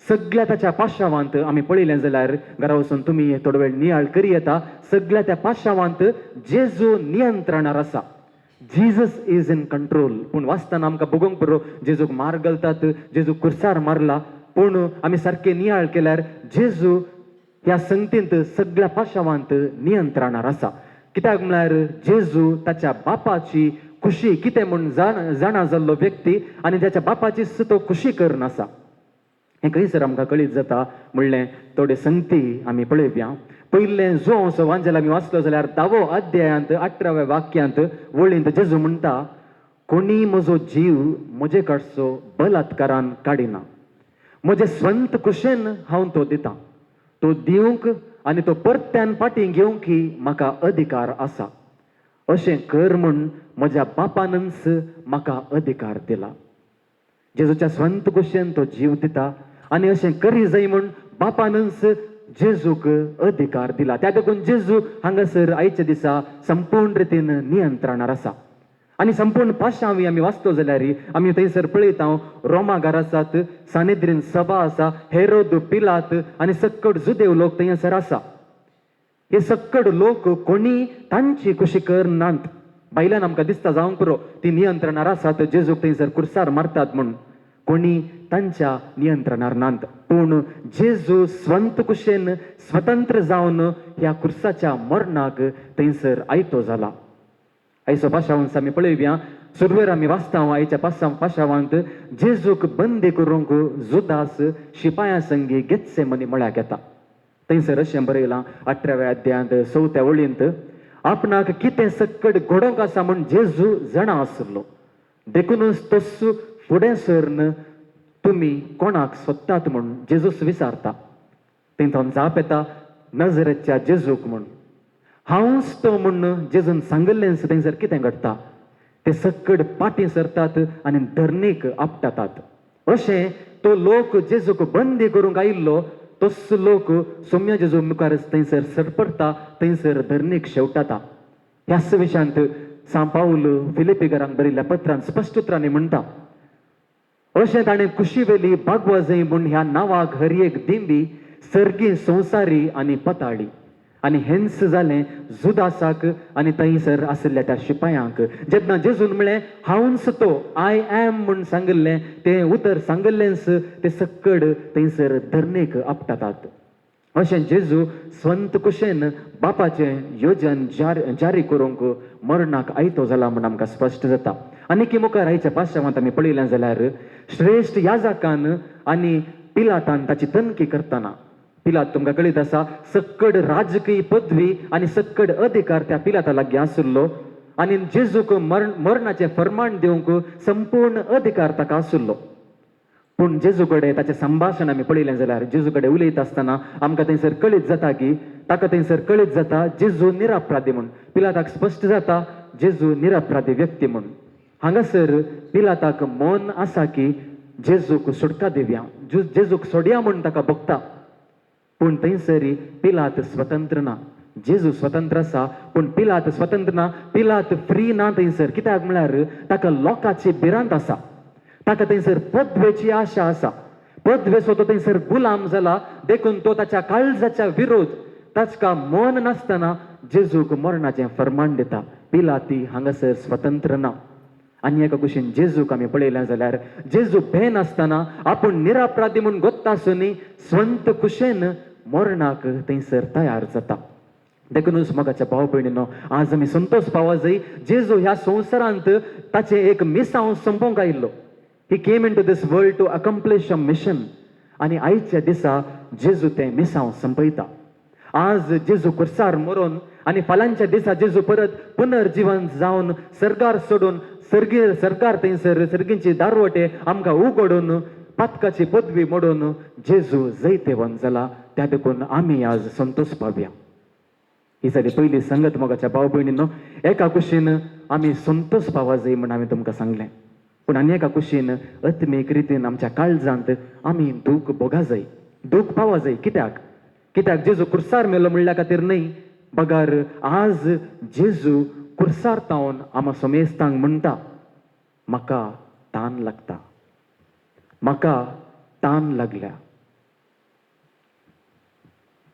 सगळ्या ताच्या पाशावांत आमी पळयलें जाल्यार घरा वचून तुमी थोडो वेळ नियाळ करी येता. सगळ्या त्या पाशावांत जेजू नियंत्रणार आसा. Jesus is in control. पूण वाचताना आमकां बगोवंक पुरो जेजूक मार घालतात, जेजू खुर्सार मारला. पूण आमी सारकें नियाळ केल्यार जेजू ह्या संगतींत सगळ्या पाशावांत नियंत्रणार आसा. कित्याक म्हळ्यार जेजू ताच्या बापाची खुशी कितें म्हूण जाणा जाल्लो व्यक्ती आनी ताच्या बापाची तो खुशी करन आसा. हें खंयसर आमकां कळीत जाता. म्हणलें थोडे संगती आमी पळयव्या. पयलें जो वांजेल आमी वाचलो जाल्यार 10 अध्यायांत 18व्या वाक्यांत वळींत जेजू म्हणटा, कोणी म्हजो जीव म्हजे कडचो बलात्कारान काडिना. म्हजे स्वंत कुशेन हांव तो दितां. तो दिवंक आनी तो परत्यान फाटीं घेवंकी म्हाका अधिकार आसा. अशें कर म्हूण म्हज्या बापानच म्हाका अधिकार दिला. जेजूच्या स्वंत कुशेन तो जीव दिता आनी अशें करी जाय म्हूण बापानच जेजूक अधिकार दिला. त्या देखून जेजू हांगासर आयच्या दिसा संपूर्ण रितीन नियंत्रणार आसा. आनी संपूर्ण पाशांवी आमी वाचलो जाल्यार आमी थंयसर पळयता रोमागार आसात, सानेद्रीन सभा आसा, हेरोद, पिलात आनी सक्कड जुदेव लोक थंयसर आसा. हे सक्कड लोक कोणी तांची खुशी करनात. भायल्यान आमकां दिसता जावंक पुरो ती नियंत्रणार आसात, जेजूक थंयसर खुर्सार मारतात म्हूण. कोणी तांच्या नियंत्रणार नात. पूण जेजू स्वंत कुशेन स्वतंत्र जावन ह्या खुर्साच्या मरणाक थंयसर आयतो जाला. आयचो पाशावांत आमी पळयव्या. सुरवेर आमी वाचता आयच्या पाशावांत जेजूक बंदी करूंक जुदास शिपायां संगी गेत्सेमनी मळ्याक येता. थंयसर अशें बरयलां 18व्या अध्यायांत 4थ्या वळींत, आपणाक कितें सक्कड घडोवंक आसा म्हूण जेजू जाणा आसलो. देखूनच तस फुडें सरन तुमी कोणाक सोदतात म्हूण जेजूस विचारता. थंय जाप येता नजरेच्या जेजूक म्हूण. हांवच तो म्हणून जेजून सांगल्लें थंयसर कितें घडटा ते सक्कड पाटी सरतात आनी धरणीक आपटातात. अशें तो लोक जेजूक बंदी करूंक आयिल्लो तस लोक सोम्या जेजू मुखार थंयसर सरपडटा, थंयसर धरणीक शेवटाता. ह्याच विशयांत सा पाऊल फिलिपिकरांक बरयल्ल्या पत्रांत स्पश्ट उतरांनी म्हणटा, अशें ताणें कुशी वेली भागवा जंय म्हूण ह्या नांवाक हर एक दिंडी सर्गी संवसारी आनी पताळी आनी हेंच जालें जुदासाक आनी थंयसर आशिल्ल्या त्या शिपायांक. जेन्ना जेजून म्हळें हांवच तो आय एम म्हूण सांगल्लें तें उतर सांगल्लेंच ते सक्कड थंयसर धरणीक आपटातात. अशें जेजू स्वंत कुशेन बापाचें योजन जारी करूंक मरणाक आयतो जाला म्हूण आमकां स्पश्ट जाता. आनी मुखार आयच्या पाश्चावांत आमी पळयलें जाल्यार श्रेश्ठ याजकान आनी पिलातान ताची तनकी करतना पिलात तुमकां कळीत आसा सक्कड राजकीय पदवी आनी सक्कड अधिकार त्या पिलाता लागीं आशिल्लो आनी जेजूक मरणाचें फर्माण दिवंक संपूर्ण अधिकार ताका आशिल्लो. पूण जेजू कडेन ताचें संभाशण आमी पळयलें जाल्यार जेजू कडेन उलयता आसतना आमकां थंयसर कळीत जाता की ताका थंयसर कळीत जाता जेजू निरपराधी म्हूण. पिलाताक स्पश्ट जाता जेजू निरपराधी व्यक्ती म्हूण. हांगासर पिलाताक मौन आसा की जेजूक सुटका दिवया, जेजूक सोडया म्हूण ताका भोगता. पूण थंयसरी पिलात स्वतंत्र ना. जेजू स्वतंत्र आसा पूण पिलात स्वतंत्र ना. पिलात फ्री ना थंयसर. कित्याक म्हळ्यार ताका लोकांची भिरांत आसा, ताका थंयसर पदवेची आशा आसा. पदवेचो तो थंयसर गुलाम जाला देखून तो ताच्या काळजाच्या विरोध ताचका मौन नासतना जेजूक मरणाचें फर्माण दिता. पिलाती हांगासर स्वतंत्र ना. आनी एका कुशीन जेजूक आमी पळयलें जाल्यार जेजू भेन आसतना आपूण निरपराधी म्हूण गोत्ता आसुनी स्वंत कुशेन मरणाक थंयसर तयार जाता. देखूनच मोगाच्या भाव भयणीनो आज आमी संतोश पावो जाय. जेजू ह्या संवसारांत ताचें एक मिसांव संपोवंक आयिल्लो. He came into this world to accomplish a mission. आनी आयच्या दिसा जेजू तें मिसांव संपयता. आज जेजू कुर्सार मरोन आनी फाल्यांच्या दिसा जेजू परत पुनर्जीवन जावन सरकार सोडून सरकार थंयसर सर्गींची दारवटे आमकां उगडून पातकाची पदवी मोडून जेजू जैतेवन जाला. त्या देखून आमी आज संतोश पावया. ही जाली पयली संगत मोगाच्या भाव भयणीनो. एका कुशीन आमी संतोश पावा जाय म्हण हांवें तुमकां सांगलें. पूण आनी एका कुशीन आत्मीक रितीन आमच्या काळजांत आमी दूख भोगा जाय, दूख पावा जाय. कित्याक जेजू कुर्सार मेलो म्हणल्या खातीर न्हय, बगार आज जेजू कुर्सार तावन आमा सोमेस्तांक म्हणटा म्हाका तान लागता, म्हाका तान लागल्या.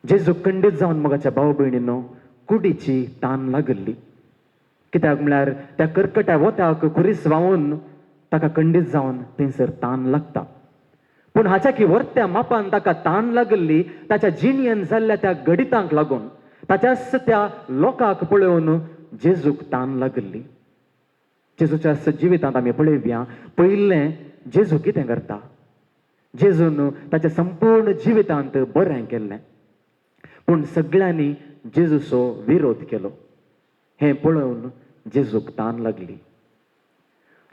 जेजू खंडीत जावन मोगाच्या भाव भयणीनो कुडीची तान लागल्ली. कित्याक म्हळ्यार त्या कर्कट्या वोत्याक कुरीस व्हांवून ताका खंडीत जावन थंयसर तान लागता. पूण हाच्या की वर्त्या मापान ताका तान लागल्ली ताच्या जिणयेन जाल्ल्या त्या गडितांक लागून, ताच्याच त्या लोकांक पळोवन जेजूक तान लागल्ली. जेजूच्या जिवितांत आमी पळयव्या पयलें जेजू कितें करता. जेजून ताच्या संपूर्ण जिवितांत बरें केल्लें, पूण सगळ्यांनी जेजूचो विरोध केलो. हें पळोवन जेजूक तान लागली.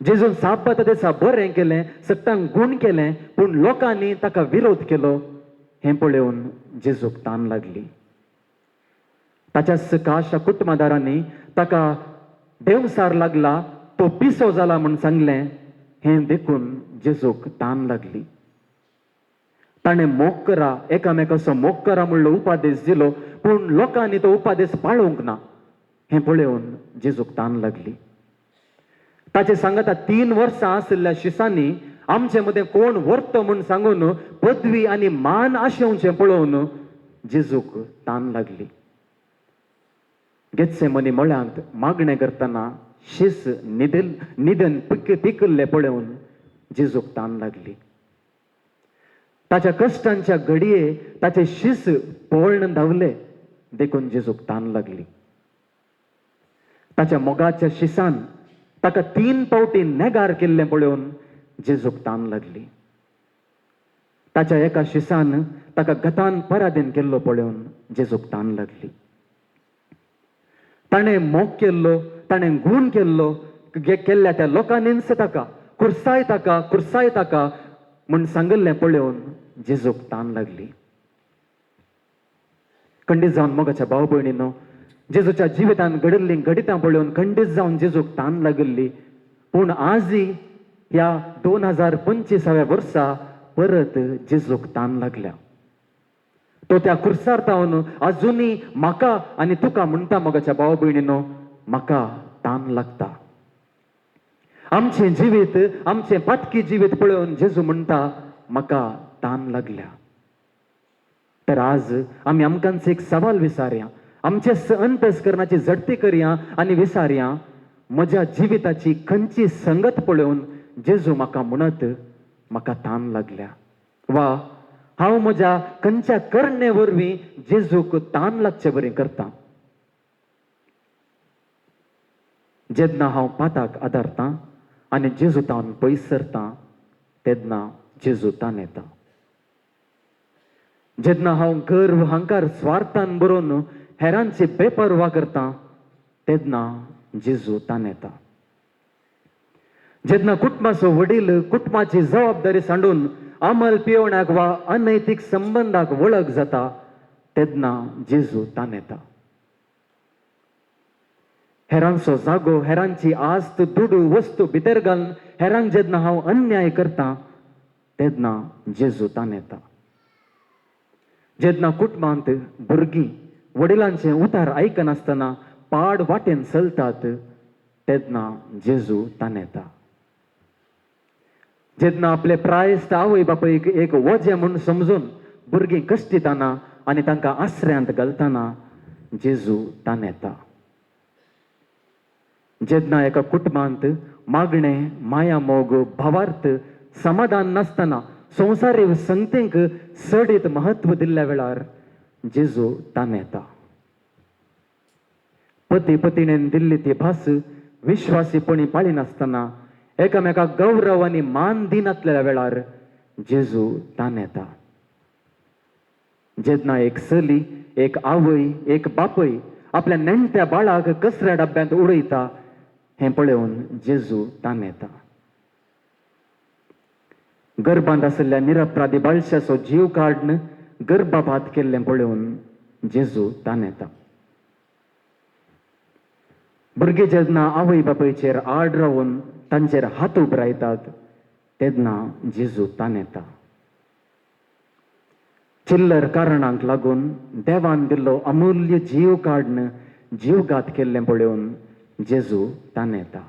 जेजून साबत दिसा बरें केलें, सत्तांक गूण केलें, पूण लोकांनी ताका विरोध केलो. हें पळोवन जेजूक तान लागली. ताच्याच काशा कुटुंबादारांनी ताका देवसार लागला, तो पिसो जाला म्हूण सांगलें. हें देखून जेजूक तान लागली. ताणें मोक्करा एकामेकाचो मोक्करा म्हणलो उपादेश दिलो, पूण लोकांनी तो उपादेश पाळूंक ना. हें पळोवन जेजूक तान लागली. ताचे सांगता 3 वर्सां आशिल्ल्या शिसांनी आमचे मदें कोण व्हरतो म्हूण सांगून पदवी आनी मान आशेवचें पळोवन जेजूक तान लागली. गेत्सेमनी मळ्यांत मागणें करतना शीस निधन पिकल्ले पळोवन जेजूक तान लागली. ताच्या कश्टांच्या घडये ताचे शीस पोळण धांवले देखून जेजूक तान लागली. ताच्या मोगाच्या शिसान ताका 3 पावटी नेगार केल्लें पळोवन जेजूक तान लागली. ताच्या एका शिसान ताका गतान पराधीन केल्लो पळोवन जेजूक तान लागली. ताणें मोग केल्लो, ताणें गूण केल्लो केल्ल्या त्या लोकांनीच ताका कुर्साय ताका म्हूण सांगल्लें पळोवन जेजूक तान लागली. खंडीत जावन मोगाच्या भाव भयणीनो, जेजूच्या जिवितान घडिल्ली घडितां पळोवन खंडीत जावन जेजूक तान लागल्ली. पूण आजय ह्या 2025व्या वर्सा परत जेजूक तान लागल्या. तो त्या खुर्सार तावन अजुनी म्हाका आनी तुका म्हणटा मोगाच्या भाव भयणीनो, म्हाका तान लागता. आमचे जिवीत, आमचे पातकी जिवीत पळोवन जेजू म्हणटा म्हाका तान लागल्या. तर आज आमी आमकांच एक सवाल विचारया, आमचे अंतस्करणाची झडती करया आनी विचारया, म्हज्या जिविताची खंयची संगत पळोवन जेजू म्हाका म्हणत म्हाका तान लागल्या, वा हांव म्हज्या खंयच्या करणे वरवीं जेजूक तान लागचे बरें करता. जेन्ना हांव पाताक आदारतां आनी जेजू तावन पयस सरतां तेन्ना जेजू तान येता. जेन्ना हांव गर्व हंकार स्वार्थान बरोवन हेरांची बेपरवा करता तेन्ना जेजू तान येता. जेन्ना कुटुंबाचो वडील कुटुंबाची जबाबदारी सांडून अंमल पियोवण्याक वा अनैतीक संबंधाक वळख जाता तेन्ना जेजू तान येता. हेरांचो जागो, हेरांची आस्त दुडू वस्तू भितर घालून हेरांक जेन्ना हांव अन्याय करता तेन्ना जेजू तान येता. जेन्ना कुटुंबांत भुरगीं वडिलांचे उतार आयकनासतना पाड वाटेन चलतात तेन्ना जेजू तान येता. जेन्ना आपले प्रायस्त आवय बापायक एक वजें म्हूण समजून भुरगीं कश्टिताना आनी तांकां आश्रयांत घालतना जेजू तान येता. जेन्ना एका कुटुंबांत मागणें, माया मोग, भावार्थ, समाधान नासतना संवसारीक संगतीक सडीत महत्व दिल्ल्या वेळार जेजू तान येता. पती पत्नीन दिल्ली ती भास विश्वासीपणी पाळिनासतना एकामेकाक गौरव आनी मान दिनासलेल्या वेळार जेजू तान येता. जेन्ना एक चली, एक आवय, एक बापय आपल्या नेणट्या बाळाक कसऱ्या डब्यांत उडयता हें पळोवन जेजू तान येता. गर्भांत आशिल्ल्या निरपराधी बाळशाचो जीव काडून गर्भपात केल्लें पळोवन जेजू तान येता. भुरगे जेन्ना आवय बापायचेर आड रावन तांचेर हात उबरायतात तेन्ना जेजू तान येता. चिल्लर कारणांक लागून देवान दिल्लो अमूल्य जीव काडून जीवघात केल्लें पळोवन जेजू तान येता.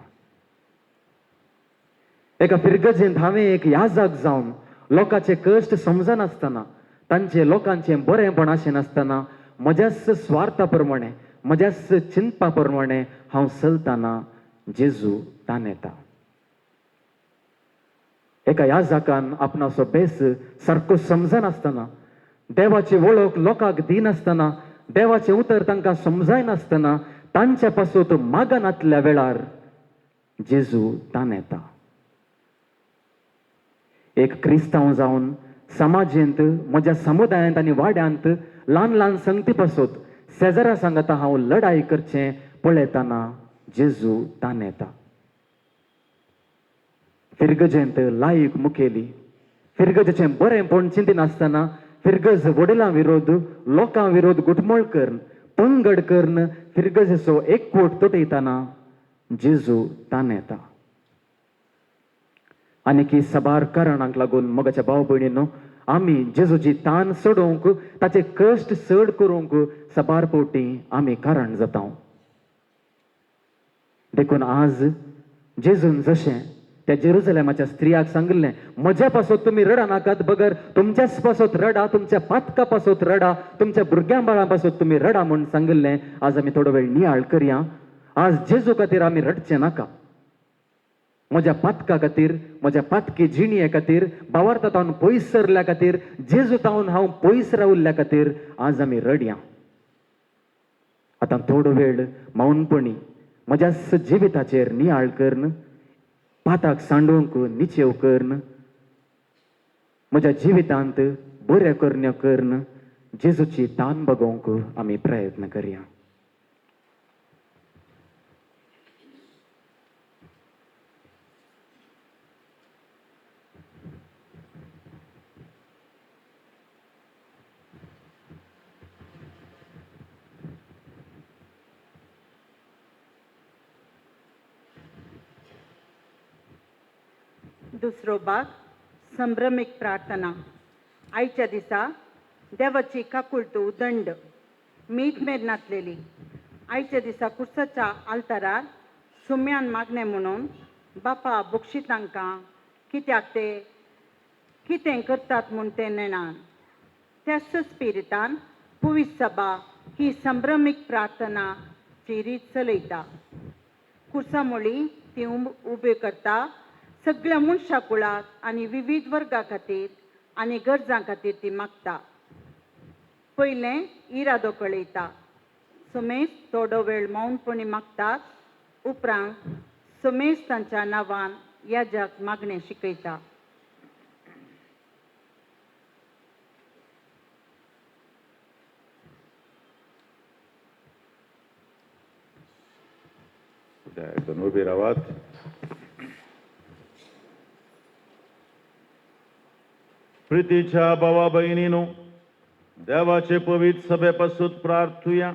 एका फिरगजेंत हांवें एक याजक जावन लोकांचे कश्ट समजनासतना, तांचे लोकांचे बरेंपण आशिनासतना म्हज्याच स्वार्था प्रमाणे, म्हज्याच चिंतपा प्रमाणे हांव चलतना जेजू तान येता. एका याजकान आपणाचो बेस सारको समजनासतना, देवाची वळख लोकांक दिनासतना, देवाचें उतर तांकां समजायनासतना तांच्या पासून मागनातल्या वेळार जेजू तान येता. एक क्रिस्तांव जावन समाजेंत, म्हज्या समुदायांत आनी वाड्यांत ल्हान ल्हान संगती पासून शेजाऱ्या सांगता हांव लढाई करचें पळयतना जेजू तान येता. फिरगजेंत लायक मुखेली, फिरगजेचें बरेंपण चिंतिनासतना फिरगज वडिलां विरोध, लोकां विरोध गुटमोळ करून, पंगड करून फिरगजेचो एकवट तुटयतना जेजू तान येता. आनी सबार कारणांक लागून मोगाच्या भाव भयणींनो, आमी जेजूची तान सोडूंक, ताचे कश्ट चड करूंक सबार पोटी आमी कारण जाता. देखून आज जेजून जशें त्या जेरुसलेमाच्या स्त्रियाक सांगिल्लें, म्हज्या पासून तुमी रडा नाकात, बगर तुमच्याच पासून रडा, तुमच्या पातका पासून रडा, तुमच्या भुरग्यां बाळां पासून तुमी रडा म्हूण सांगिल्लें. आज आमी थोडो वेळ नियाळ करया. आज जेजू खातीर आमी रडचें नाका. म्हज्या पातका खातीर, म्हज्या पातकी जिणये खातीर, भावार्थांत पयस सरल्या खातीर, जेजू तावन हांव पयस रावल्ल्या खातीर आज आमी रडया. आतां थोडो वेळ मौनपणी म्हज्या जिविताचेर नियाळ करून, पाताक सांडूंक निचेव करून, म्हज्या जिवितांत बऱ्यो करण्यो करून जेजूची तान बगोवंक आमी प्रयत्न करया. दुसरो भाग संभ्रमीक प्रार्थना. आयच्या दिसा देवाची काकुळटू दंड मीठ मेद नाचलेली. आयच्या दिसा कुर्साच्या आल्तारार सुम्यान मागणे म्हणून बापा बक्षी तांकां कित्याक ते कितें करतात म्हूण ते नेणान. त्याच स्पिरितान पुवीस सभा ही संभ्रमीक प्रार्थनाची रीत चलयता. कुर्सा मोळी ती उबे करता सगळ्या मनशा कुळाक आनी विविध वर्गां खातीर आनी गरजां खातीर ती मागता. पयलें इरादो कळयता, सुमेज थोडो वेळ मौनपणी मागतात, उपरांत सुमेज तांच्या नांवान याजक मागणें शिकयता. एकजण उभे रावात. प्रितीच्या भावा बहिणीनो, देवाचे पवित्र सभेपासून प्रार्थुया.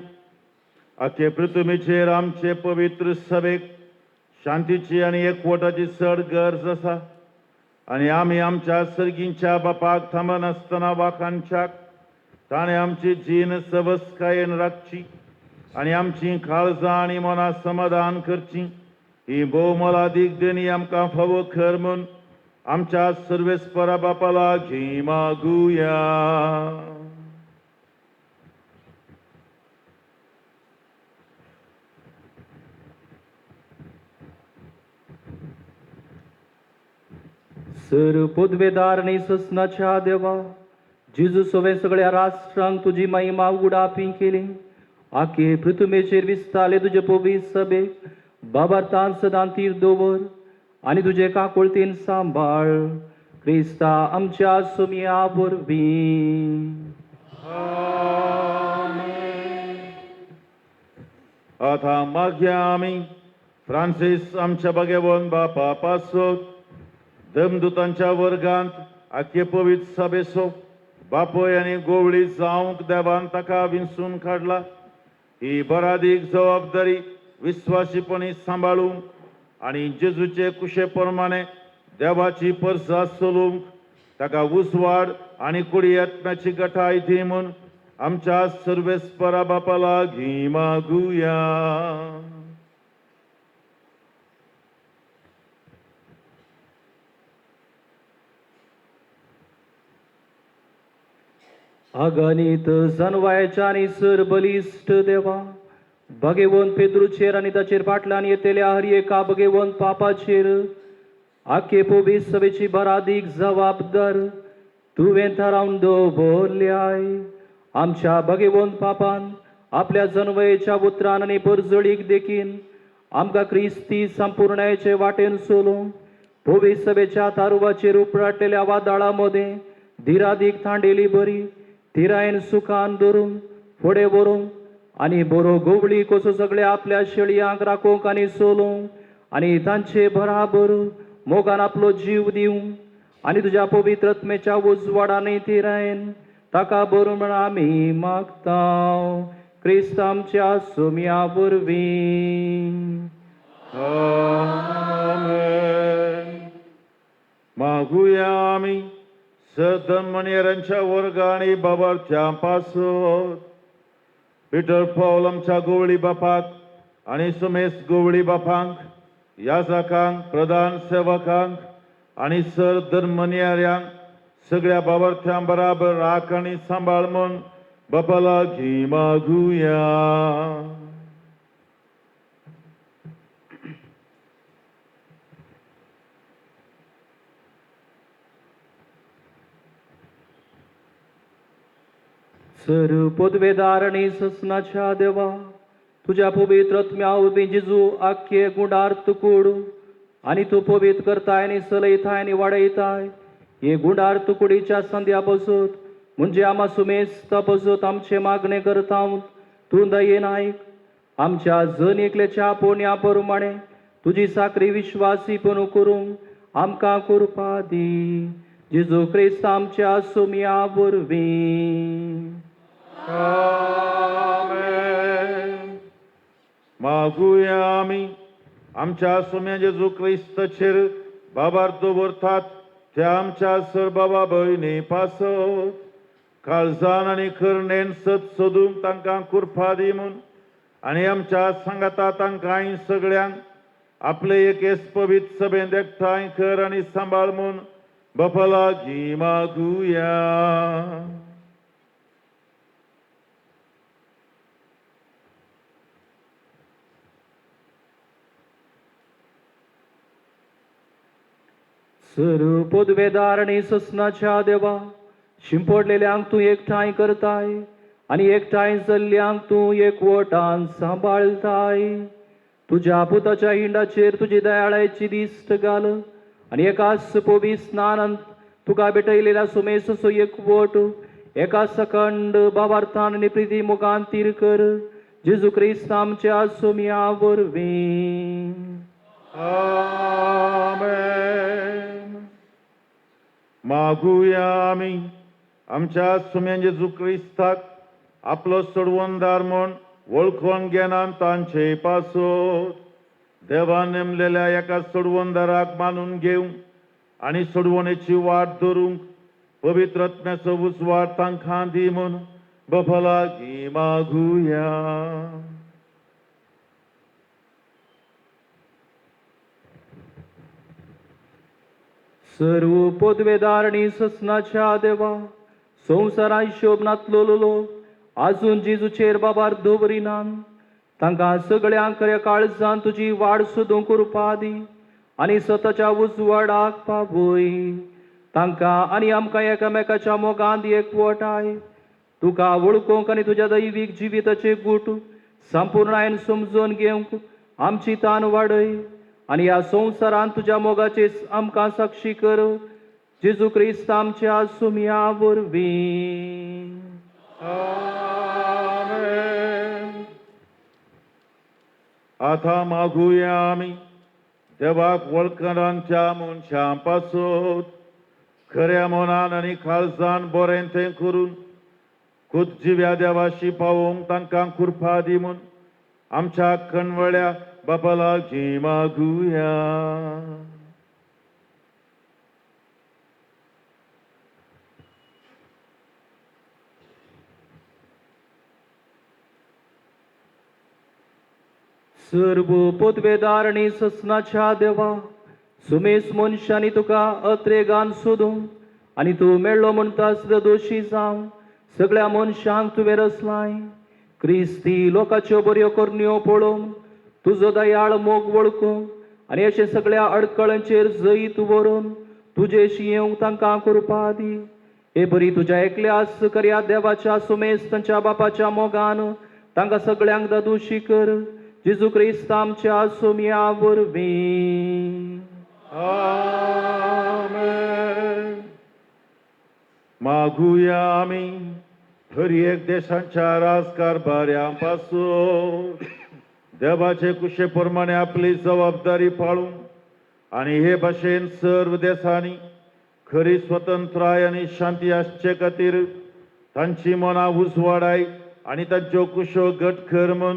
आखे पृथ्वीचेर आमचे पवित्र सभेक शांतीची आणि एकवटाची चड गरज आसा आनी आमी आमच्या सर्गींच्या बापाक थांबन आसतना वाखाणच्याक ताणें आमची जीण सवस्कायेन राखची आनी आमची काळजां आनी मनां समाधान करची. ही भोवमोलादीक देणी आमकां फावो कर म्हूण आमच्या सर्वेस्परा बापा लागीं मागुया. सर पदवेदार आणि ससनाच्या देवा, जिजू सवे सगळ्या राष्ट्रांक तुझी महिमा उडापी केली. आखे पृथ्वीचेर विस्तारले तुझे पवित्र सभेक बाबार्थान सदां तीर दवर आनी तुजे काकुळतीन सांबाळ. क्रिस्ता आमच्या सुमया वरवीं. आता मागया आमी फ्रांसीस आमच्या भगवंत बापा पासत धमदुतांच्या वर्गांत आख्खे पवित्र सभेचो बापोय आनी गोवळी जावंक देवान ताका विंचून काडला. ही बरादीक जबाबदारी विस्वासीपणी सांबाळूंक आनी जेजूचे कुशे प्रमाणे देवाची परसा चलोवंक ताका उसवाड आनी कुडी आत्म्याची गटाय दी म्हूण आमच्या सर्वेस्परा बापा लागीं मागुया. अगणित सनवायच्या आणि सर बलिष्ठ देवा, भगवंत पेद्रूचेर आणि ताचेर फाटल्यान येतेल्या हर एका भगवंत पापाचेर आखे पवित्र सभेची बरादीक जबाबदार तुवें थारावन दवरल्याय. आमच्या भगवंत पापान आपल्या जन्मयेच्या उतरान आनी परजळीक देखीन आमकां क्रिस्ती संपूर्णायेचे वाटेन चलोवंक पवित्र सभेच्या तारुवाचेर उपराटलेल्या वादळा मदें धीरादीक थांडेली बरी तिरायेन सुखान धरून फुडें व्हरूंक आनी बरो गोवळी कसो सगळ्या आपल्या शेळयांक राखोवंक आनी चलोवंक आनी तांचे बराबर मोगान आपलो जीव दिवंक आनी तुज्या पवित्र आत्मेच्या उजवाडांनी तिरायेन ताका बरो म्हण आमी मागता. क्रिस्त आमच्या सोम्या वरवीं. आमेन. मागुया आमी सदन मणियरांच्या वर्गांनी बाबार्थ्यां पासत पिटर पौल आमच्या गोवळी बापाक आनी सुमेस गोवळी बापांक, याजकांक, प्रधान सेवकांक आनी सर धर्मनियाऱ्यांक सगळ्या बाबार्थ्यां बराबर राख आनी सांबाळ म्हूण बापा लागीं मागुया. सर पदवेदार आणि ससनाच्या देवा, तुझ्या पवित्र आत्म्या उबी जिजू आख्ये गुंडार्थ कूड आणि तू पवित्र करताय आणि चलयताय आणि वाडयताय. हे गुंडार्थ कुडीच्या संध्या बसत म्हणजे आम्हा सुमेस्त बसत आमचे मागणे करता तू दयेन ऐक. आमच्या जन एकल्याच्या पोन्या प्रमाणे तुझी साखरी विश्वासीपण करूंक आमकां कृपा दी. जिजू क्रिस्त आमच्या सोम्या वरवीं. आमेन. मागुया आमी आमच्या सोम्या जेजू क्रिस्ताचेर बाबार दवरतात त्या आमच्या सर बाबा भयणी पासत काळजान आनी करणेन सत सोदूंक तांकां कुरपा दी म्हूण आनी आमच्या सांगाता तांकां सगळ्यांक आपले एकेच पवित्र सभेंत एकठांय कर आनी सांबाळ म्हूण बापा लागीं मागुया. सर्व पदवेदार आणि ससनाच्या देवा शिंपडलेल्यांक तू एकठांय करताय आणि एकठांय चल्ल्यांक तू एकवटान सांबाळताय. तुझ्या पुताच्या हिंडाचेर तुजी दयाळाची दिश्ट घाल आणि एकाच पवी स्नानांत तुका भेटयलेल्या सुमेसो एकवट एका सकंड भावार्थान आणि प्रिती मुखांतीर कर. जेजू क्रिस्त आमच्या सुम्या वरवीं. आमेन. मागुया आमी आमच्या सुम्या जेजू क्रिस्ताक आपलो सोडवणदार म्हूण वळखून घेनान तांचे पासत देवान नेमलेल्या एका सोडवणदाराक मानून घेवंक आनी सोडवणेची वाट धरूंक पवित्र आत्म्याचो उजवाड तांकां दी म्हूण बापा लागीं मागुया. सर्व पदवेदार आणि ससनाच्या देवा संवसारांत शोभनातलो लोक आजून जेजूचेर बाबार दवरिनान तांकां सगळ्यांक खऱ्या काळजान तुजी वाड सोदूंक कृपा दी आनी स्वताच्या उजवाडाक पावय. तांकां आनी आमकां एकामेकाच्या मोगांत एकवटाय तुका वळखूंक आनी तुज्या दैवीक जिविताचे गूट संपूर्णायेन समजून घेवंक आमची तान वाडय आनी ह्या संवसारांत तुज्या मोगाचे आमकां साक्षी कर. जेजू क्रिस्त आमच्या सुम्या वरवीं. आमेन. आता मागुया आमी देवाक वळखणांच्या मनशां पासत खऱ्या मनान आनी काळजान बरें तें करून खुद जिव्या देवाशी पावोवंक तांकां कृपा दी म्हूण आमच्या कणवळ्या बापा लागीं मागुया. सर्व पदवेदार आणि ससनाच्या देवा सुमेस मनशांनी तुका अत्रेगान सोदूं आनी तूं मेळ्ळो म्हणटास दोशी जावं सगळ्या मनशांक तुवें रचलाय. क्रिस्ती लोकाच्यो बऱ्यो करण्यो पळोवन तुजो दयाळ मोग वळखूंक आनी अशें सगळ्या अडकळ्यांचेर जैत व्हरून तुजेशी येवंक तांकां कृपा दी. हे बरी तुज्या एकल्याच कर्या देवाच्या सुमेस तांच्या बापाच्या मोगान तांकां सगळ्यांक दादोशी कर. जेजू क्रिस्त आमच्या सुम्या वरवीं. आमेन. मागुया आमी हर एक देशांच्या राजकारभाऱ्यां पासून देवाचे कुशे प्रमाणे आपली जबाबदारी पाळून आनी हे भाशेन सर्व देशांनी खरी स्वतंत्राय आनी शांती आसचे खातीर तांची मनां उजवाडाय आनी तांच्यो कुशो घट कर म्हूण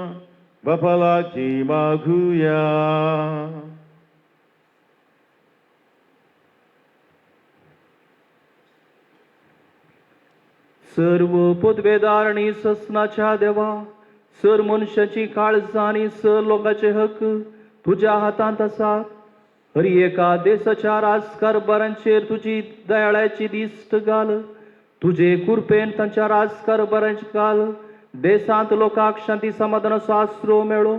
बापा लागीं मागुया. सर्व पदवेदार आणि ससनाच्या देवा सर मनशाची काळजां आनी सर लोकांचे हक तुज्या हातांत आसात. हरी एका देशाच्या राजकारभारांचेर तुजी दयाळाची दिश्ट घाल. तुजे कृपेन तांच्या राजकारभारांचे घाल. देशांत लोकांक शांती समाधानाचो आसरो मेळो.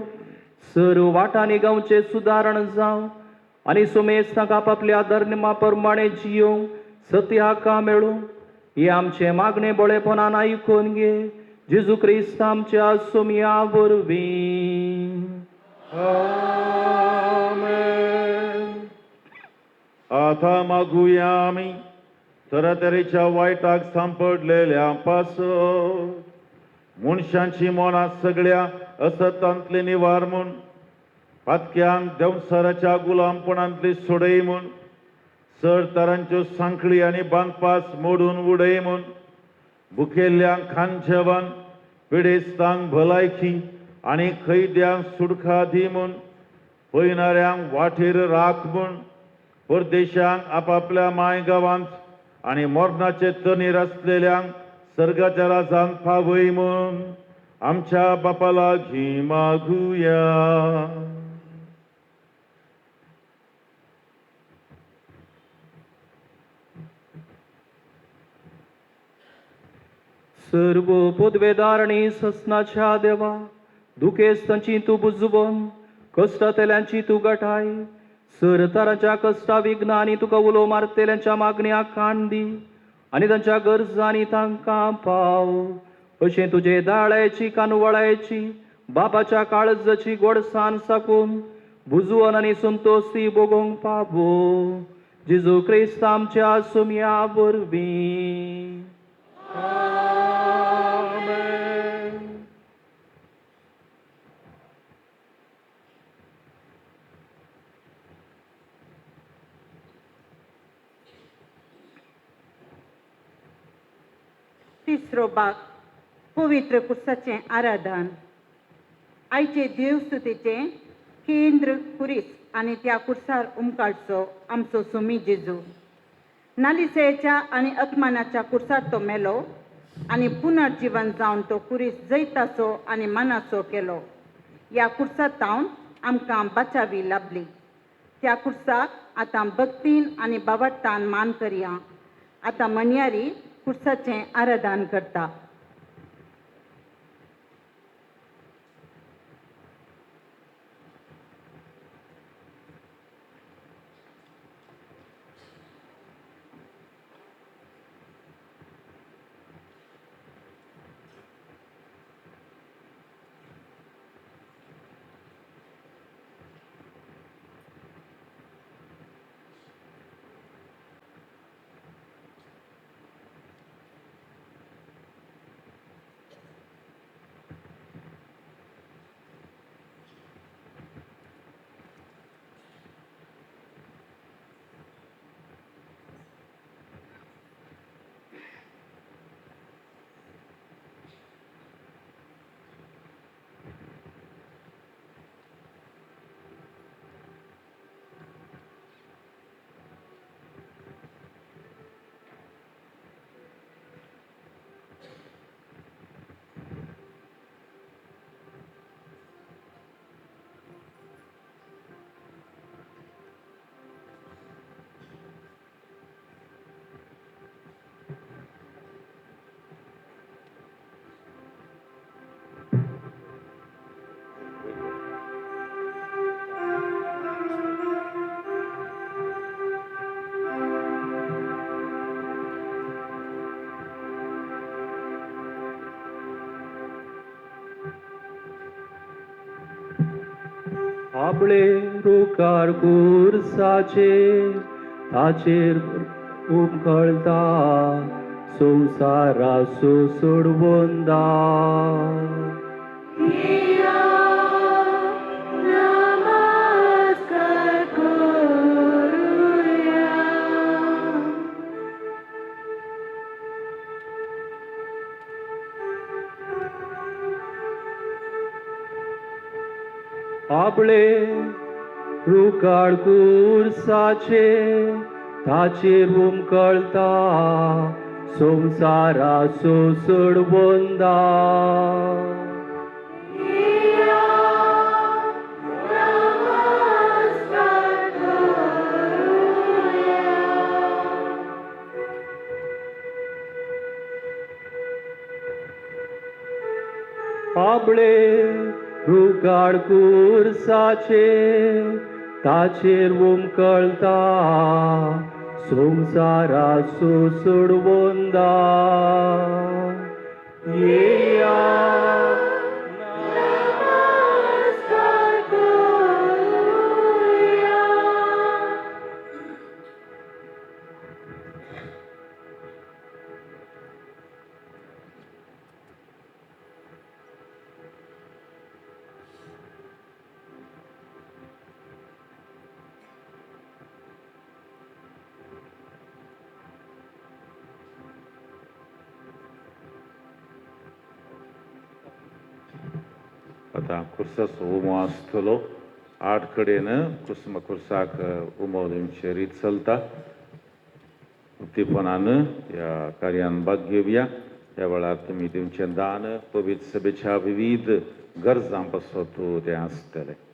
सर वाटांनी गांवचे सुदारण जावं आनी सुमेस तांकां आपापल्या धर्मा प्रमाणे जियोंक सत्य हाका मेळो. हे आमचे मागणे बळेपणान आयकून घे. जेजू क्रिस्त आमच्या सुम्या वरवीं. आमेन. आता मागुया आमी तरेतरेच्या वायटाक सांपडलेल्या पासत मनशांची मनां सगळ्या असतांतली निवार म्हूण पातक्यांक देवसराच्या गुलामपणांतली सोडय म्हूण सर तरांच्यो सांखळी आनी बांदपास मोडून उडय म्हूण भुकेल्ल्यांक खाण जेवण पिडेस्तांक भलायकी आनी खैद्यांक सुडका दी म्हूण पयणाऱ्यांक वाटेर राख म्हूण परदेशांक आपापल्या माय गांवांत आणि मोरणाचे तनीर असलेल्यांक सर्गाच्या राजांत फावय म्हूण आमच्या बापा लागीं मागुया. सर्व पदवेदार आणि ससनाच्या देवा, दुखेस्तांची तू बुजवून कष्टातेल्यांची तू गटाय, सरताराच्या कष्टा विघ्नांनी तुका उलो मारतेल्यांच्या मागण्या कांदी आणि तांच्या गरजांनी तांकां पाव. अशें तुजे दाळ्याची कानवळायची बापाच्या काळजाची गोडसाण साकून बुजवण आणि संतोषी भोगोंक पावो. जेजू क्रिस्त आमच्या सुम्या वरवीं. तिसरो भाग पवित्र कुर्साचें आराधन. आयचे देवस्तुतीचे केंद्र कुरीस आनी त्या कुर्सार उमकाडचो आमचो सुमी जेजू. नालिसेच्या आनी अपमानाच्या कुर्सार तो मेलो आनी पुनर्जीवन जावन तो कुरीस जैताचो आनी मानाचो केलो. ह्या कुर्सार तावन आमकां बचावी लाभली. त्या कुर्साक आतां भक्तीन आनी बावट्टान मान करया. आतां मणयारी कुर्साचें आराधन करता. आपले रुकार कुर्साचे ताचेर उमखळता संवसारा सोडवून दा. आपले रुकाळ कुर्साचे ताचेर उमखळता संवसारा सोडवून दा. आपले रुकाळ कुर्साचे ताचेर उमखळता संवसारा सोडवून दा. येया आतां कुर्साचो उमो आसतलो. आठ कडेनं कुसुम कुरसाक उमोवचे रीत चलता. उक्तीपणानं या कार्यान भाग घेवया. त्या वेळार तुम्ही तुमचें दान पवित्र सभेच्या विविध गरजां पासत ते आसतले.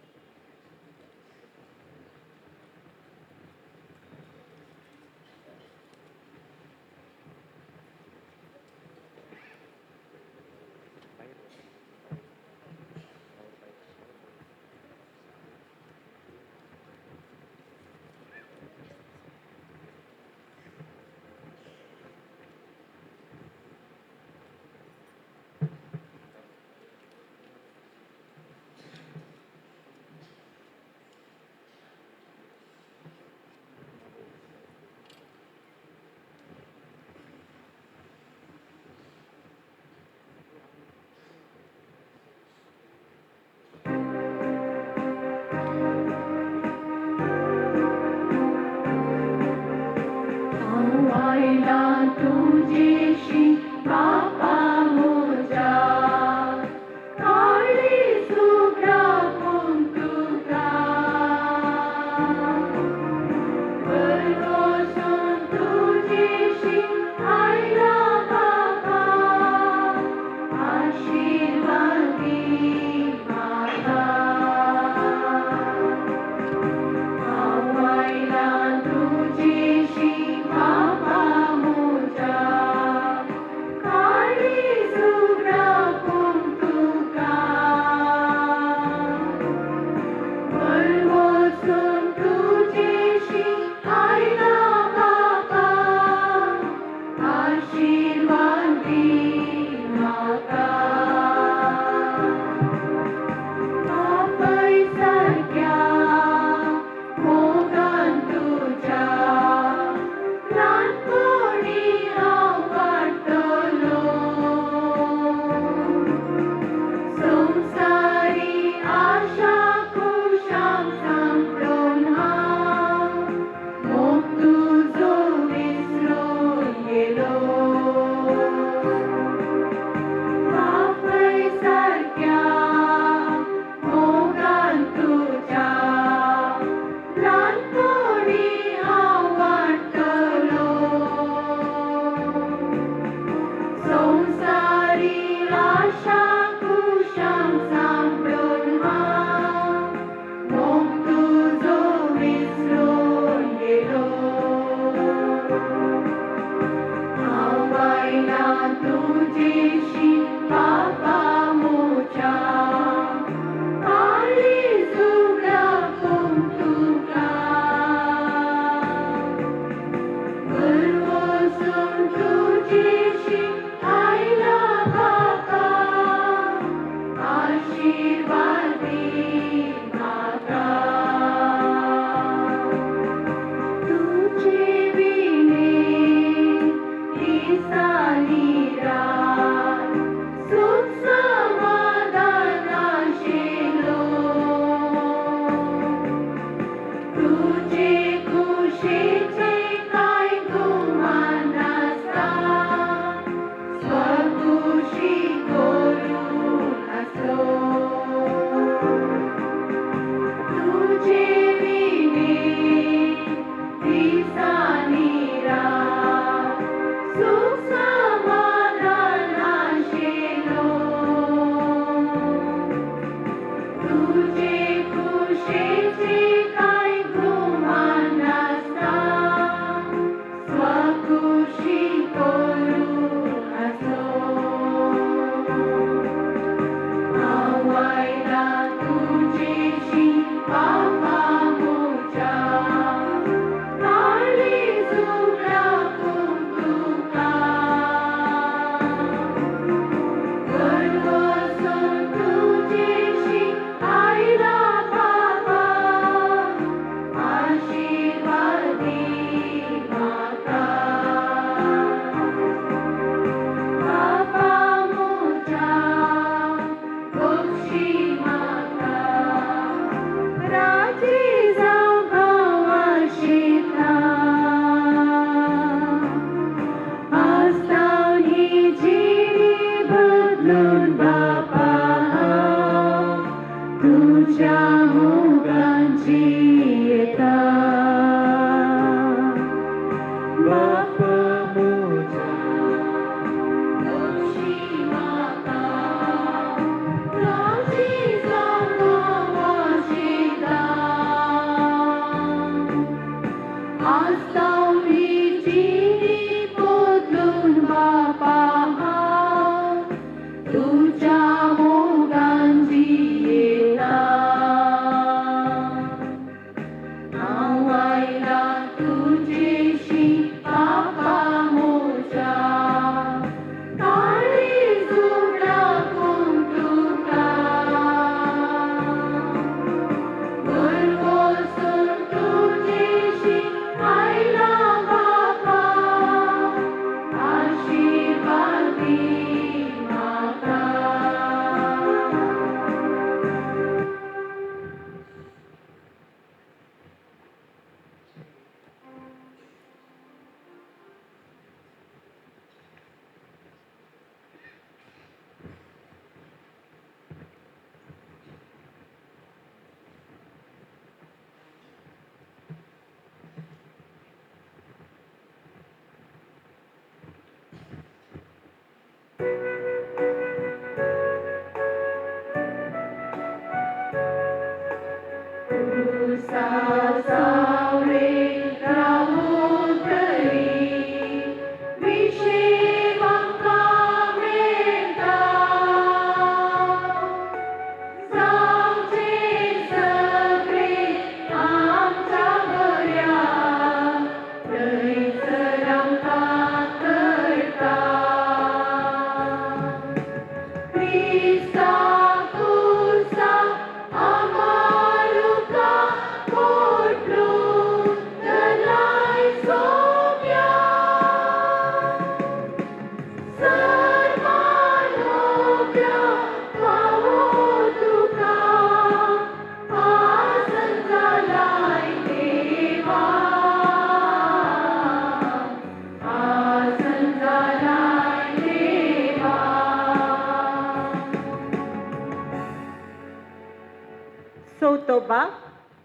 पयलो भाग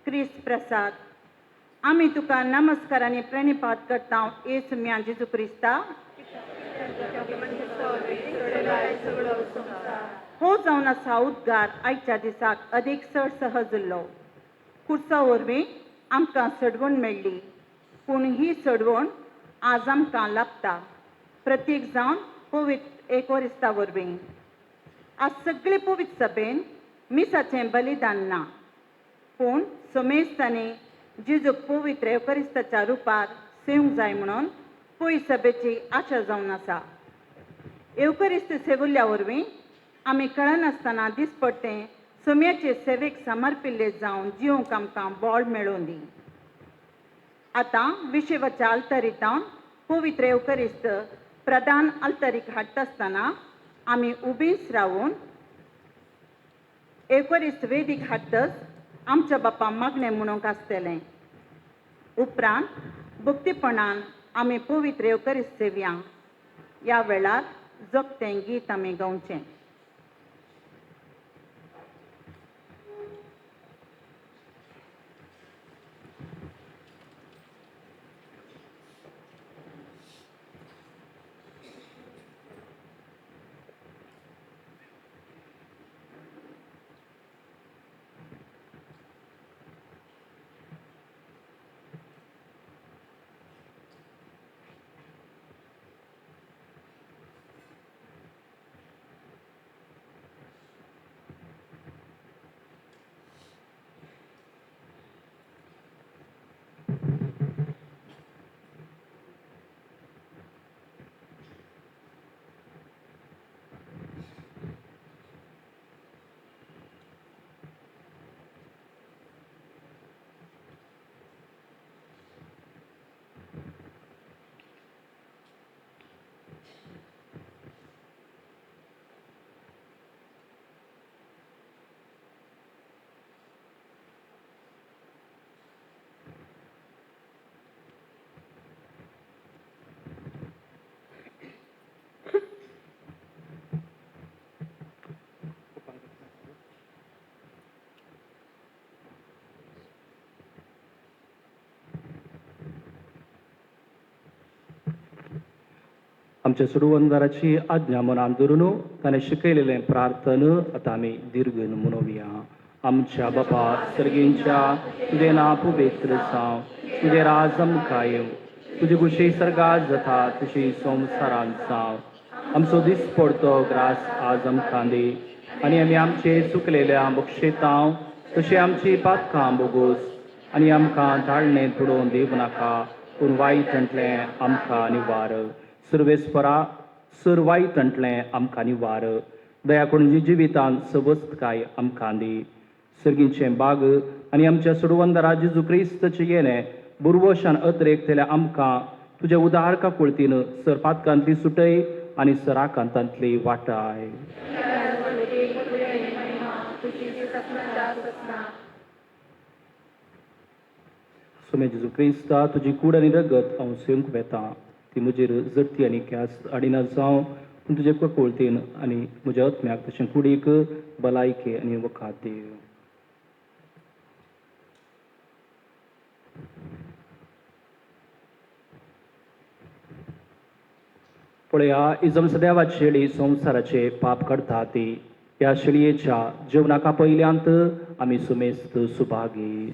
क्रिस्त प्रसाद. आमी तुका नमस्कार आनी प्रणिपात करता येसु म्या जेजू क्रिस्ता. हो जावन आसा उद्गार आयच्या दिसाक अदीक चड सहज उरलो. खुर्सा वरवीं आमकां सडवण मेळ्ळी, पूण ही सडवण आज आमकां लाभता, प्रत्येक जावन पवित्र एकवरिस्ता वरवीं. आज सगळे पवित्र सभेन मिसाचें बलिदान ना, पूण सोमेस्तांनी जेजूक पवित्र एवकरिस्ताच्या रुपार सेवंक जाय म्हणून पयस सभेची आशा जावन आसा. एवकरिस्त सेवल्ल्या वरवीं आमी कळनासतना दिसपट्टें सोम्याचे सेवेक समर्पिल्ले जावन जिवंक आमकां बळ मेळोवन दी. आतां विशेवाच्या आल्तरीतावन पवित्र एवकरिस्त प्रधान आल्तरीक हाडटा आसतना आमी उबीच रावून एवकरिस्त वेदीक हाडटच आमच्या बापा मागणें म्हणूंक आसतलें. उपरांत भक्तीपणान आमी पवित्र एवकरिस्त सेवया. ह्या वेळार जगतें गीत आमी गावचें. आमच्या सुडवंदाराची आज्ञा मनान धरून ताणें शिकयलेलें प्रार्थन आतां आमी दीर्घन म्हणोवया. आमच्या बापा सर्गींच्या तुजें नांव पवित्र जावं, तुजें राज आमकां येवं, तुजी कुशी सर्गात जाता तशी संवसारांत जावं. आमचो दिसपडतो ग्रास आज आमकां दी, आनी आमी आमचे चुकलेल्या बक्षेतांव तशी आमची पातकां बोगोस, आनी आमकां धाडणें तुडोवन दिवं नाका, पूण वायटांतलें आमकां निवार. सर्वेस्परा सर वायटांतलें आमकां निवार. दया करून जी जिवितांत सवस्तकाय आमकां दी. सर्गीचें बाग आनी आमच्या सुडवंदरा जेजू क्रिस्ताचें येणें बुरवशान अत्रेकतेल्या आमकां तुज्या उदार काकुळतीन सर पातकांतली सुटय आनी सराकांतांतली वाटाय. सुमे जेजू क्रिस्ता तुजी कूड आनी रगत हांव सेवंक वेतां. ती म्हजेर जडती आनी क्यास आडिना जावं, पूण तुजे ककुळतीन आनी म्हज्या आत्म्याक तशें कुडीक भलायकी आनी वखाद दी. पळया, इजम सदैवाची शेळी संवसाराचे पाप करता ती. ह्या शेळयेच्या जेवणाका पयल्यांत आमी सुमेस्त सुभागी.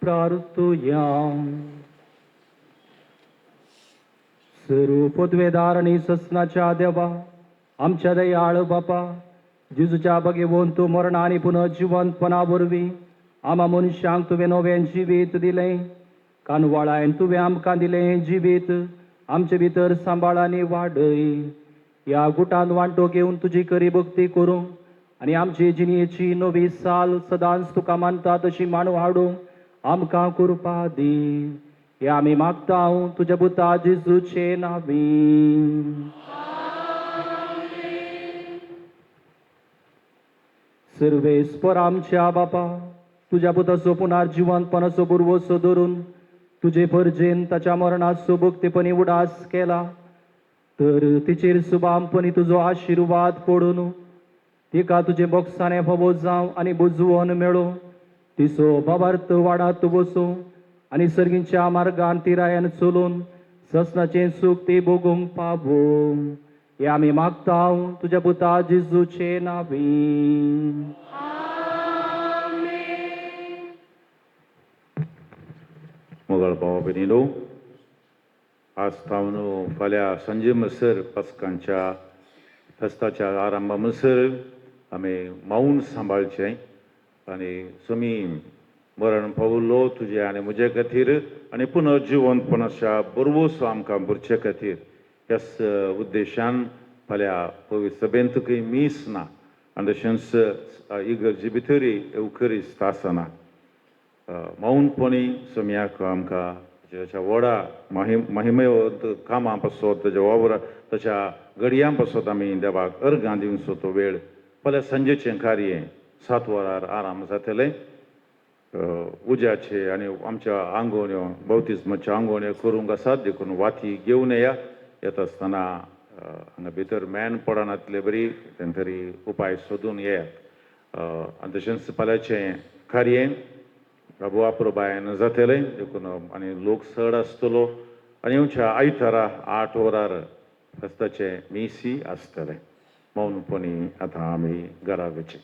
प्रार्थुया. स्वरूप द्वेदार आणि ससनाच्या देवा, आमच्या दयाळ बापा, जिजूच्या बघेवून तू मरण आणि पुन्हा जिवंतपणावरवी आम्हा मनशांक तुवें नवें जिवीत दिलें. कानवाळायन तुवें आमकां दिलें जिवीत, आमचे भितर सांबाळ आनी वाडय. ह्या गुटान वांटो घेवन तुजी खरी भक्ती करूं आनी आमची जिणेची नवी साल सदांच तुका मानता तशी मांडू हाडूंक आमकां कृपा दी. हे आमी मागता तुज्या पुता जेजूचे नांवी. सर्वेस्पर आमच्या बापा, तुज्या पुताचो पुनर्जिवंतपणाचो बुरवोसो धरून तुजे परजेन ताच्या मरणाचो भक्तीपणी उडास केला, तर तिचेर सुबामपणी तुजो आशिर्वाद पडून तिका तुजे बोगसाणे फोबो जावं आनी बुजवण मेळो. तिचो बाबार्थ वाडात बसूं आनी सर्गींच्या मार्गान तिरायन चलून ससनाचें सूख ती भोगूंक पावो. हे आमी मागता तुज्या पुता जेजूचे नांवी. मोगाळ भावा भयणीनो, आज तावन फाल्यां संजे म्हणसर पास्कांच्या फेस्ताच्या आरंभा म्हणसर आमी मौन सांबाळचें आनी सुमी मरण पावलो तुजे आनी म्हजे खातीर आनी पुनर्जिवंतपणाच्या बरवोसो आमकां भरचे खातीर ह्याच उद्देशान फाल्यां पवित्र सभेन तुका मीस ना आनी तशेंच इगर्जे भितरय एवखरिस्त आसना. मौनपणी सुमयाक आमकां ताच्या व्हडा महिमेवंत कामां पासत ताच्या वावरा ताच्या घडयां पासत आमी देवाक अर्गां दिवंक सोदतो वेळ. फाल्यां संजेचें कार्य 7 वरार आराम जातलें. उज्याचे आनी आमच्या आंगवण्यो बौतिस्माच्या आंगवण्यो करूंक आसात, देखून वाती घेवन येता आसतना हांगा भितर मॅन पडनातले बरी तरी उपाय सोदून येयात. आनी तशेंच फाल्यांचें कार्य प्रभू आपुरबायन जातलें, देखून आनी लोक चड आसतलो आनी आमच्या आयतारा 8 वरार फेस्ताचें मिसी आसतलें. मौनपणी आतां आमी घरा वचचें.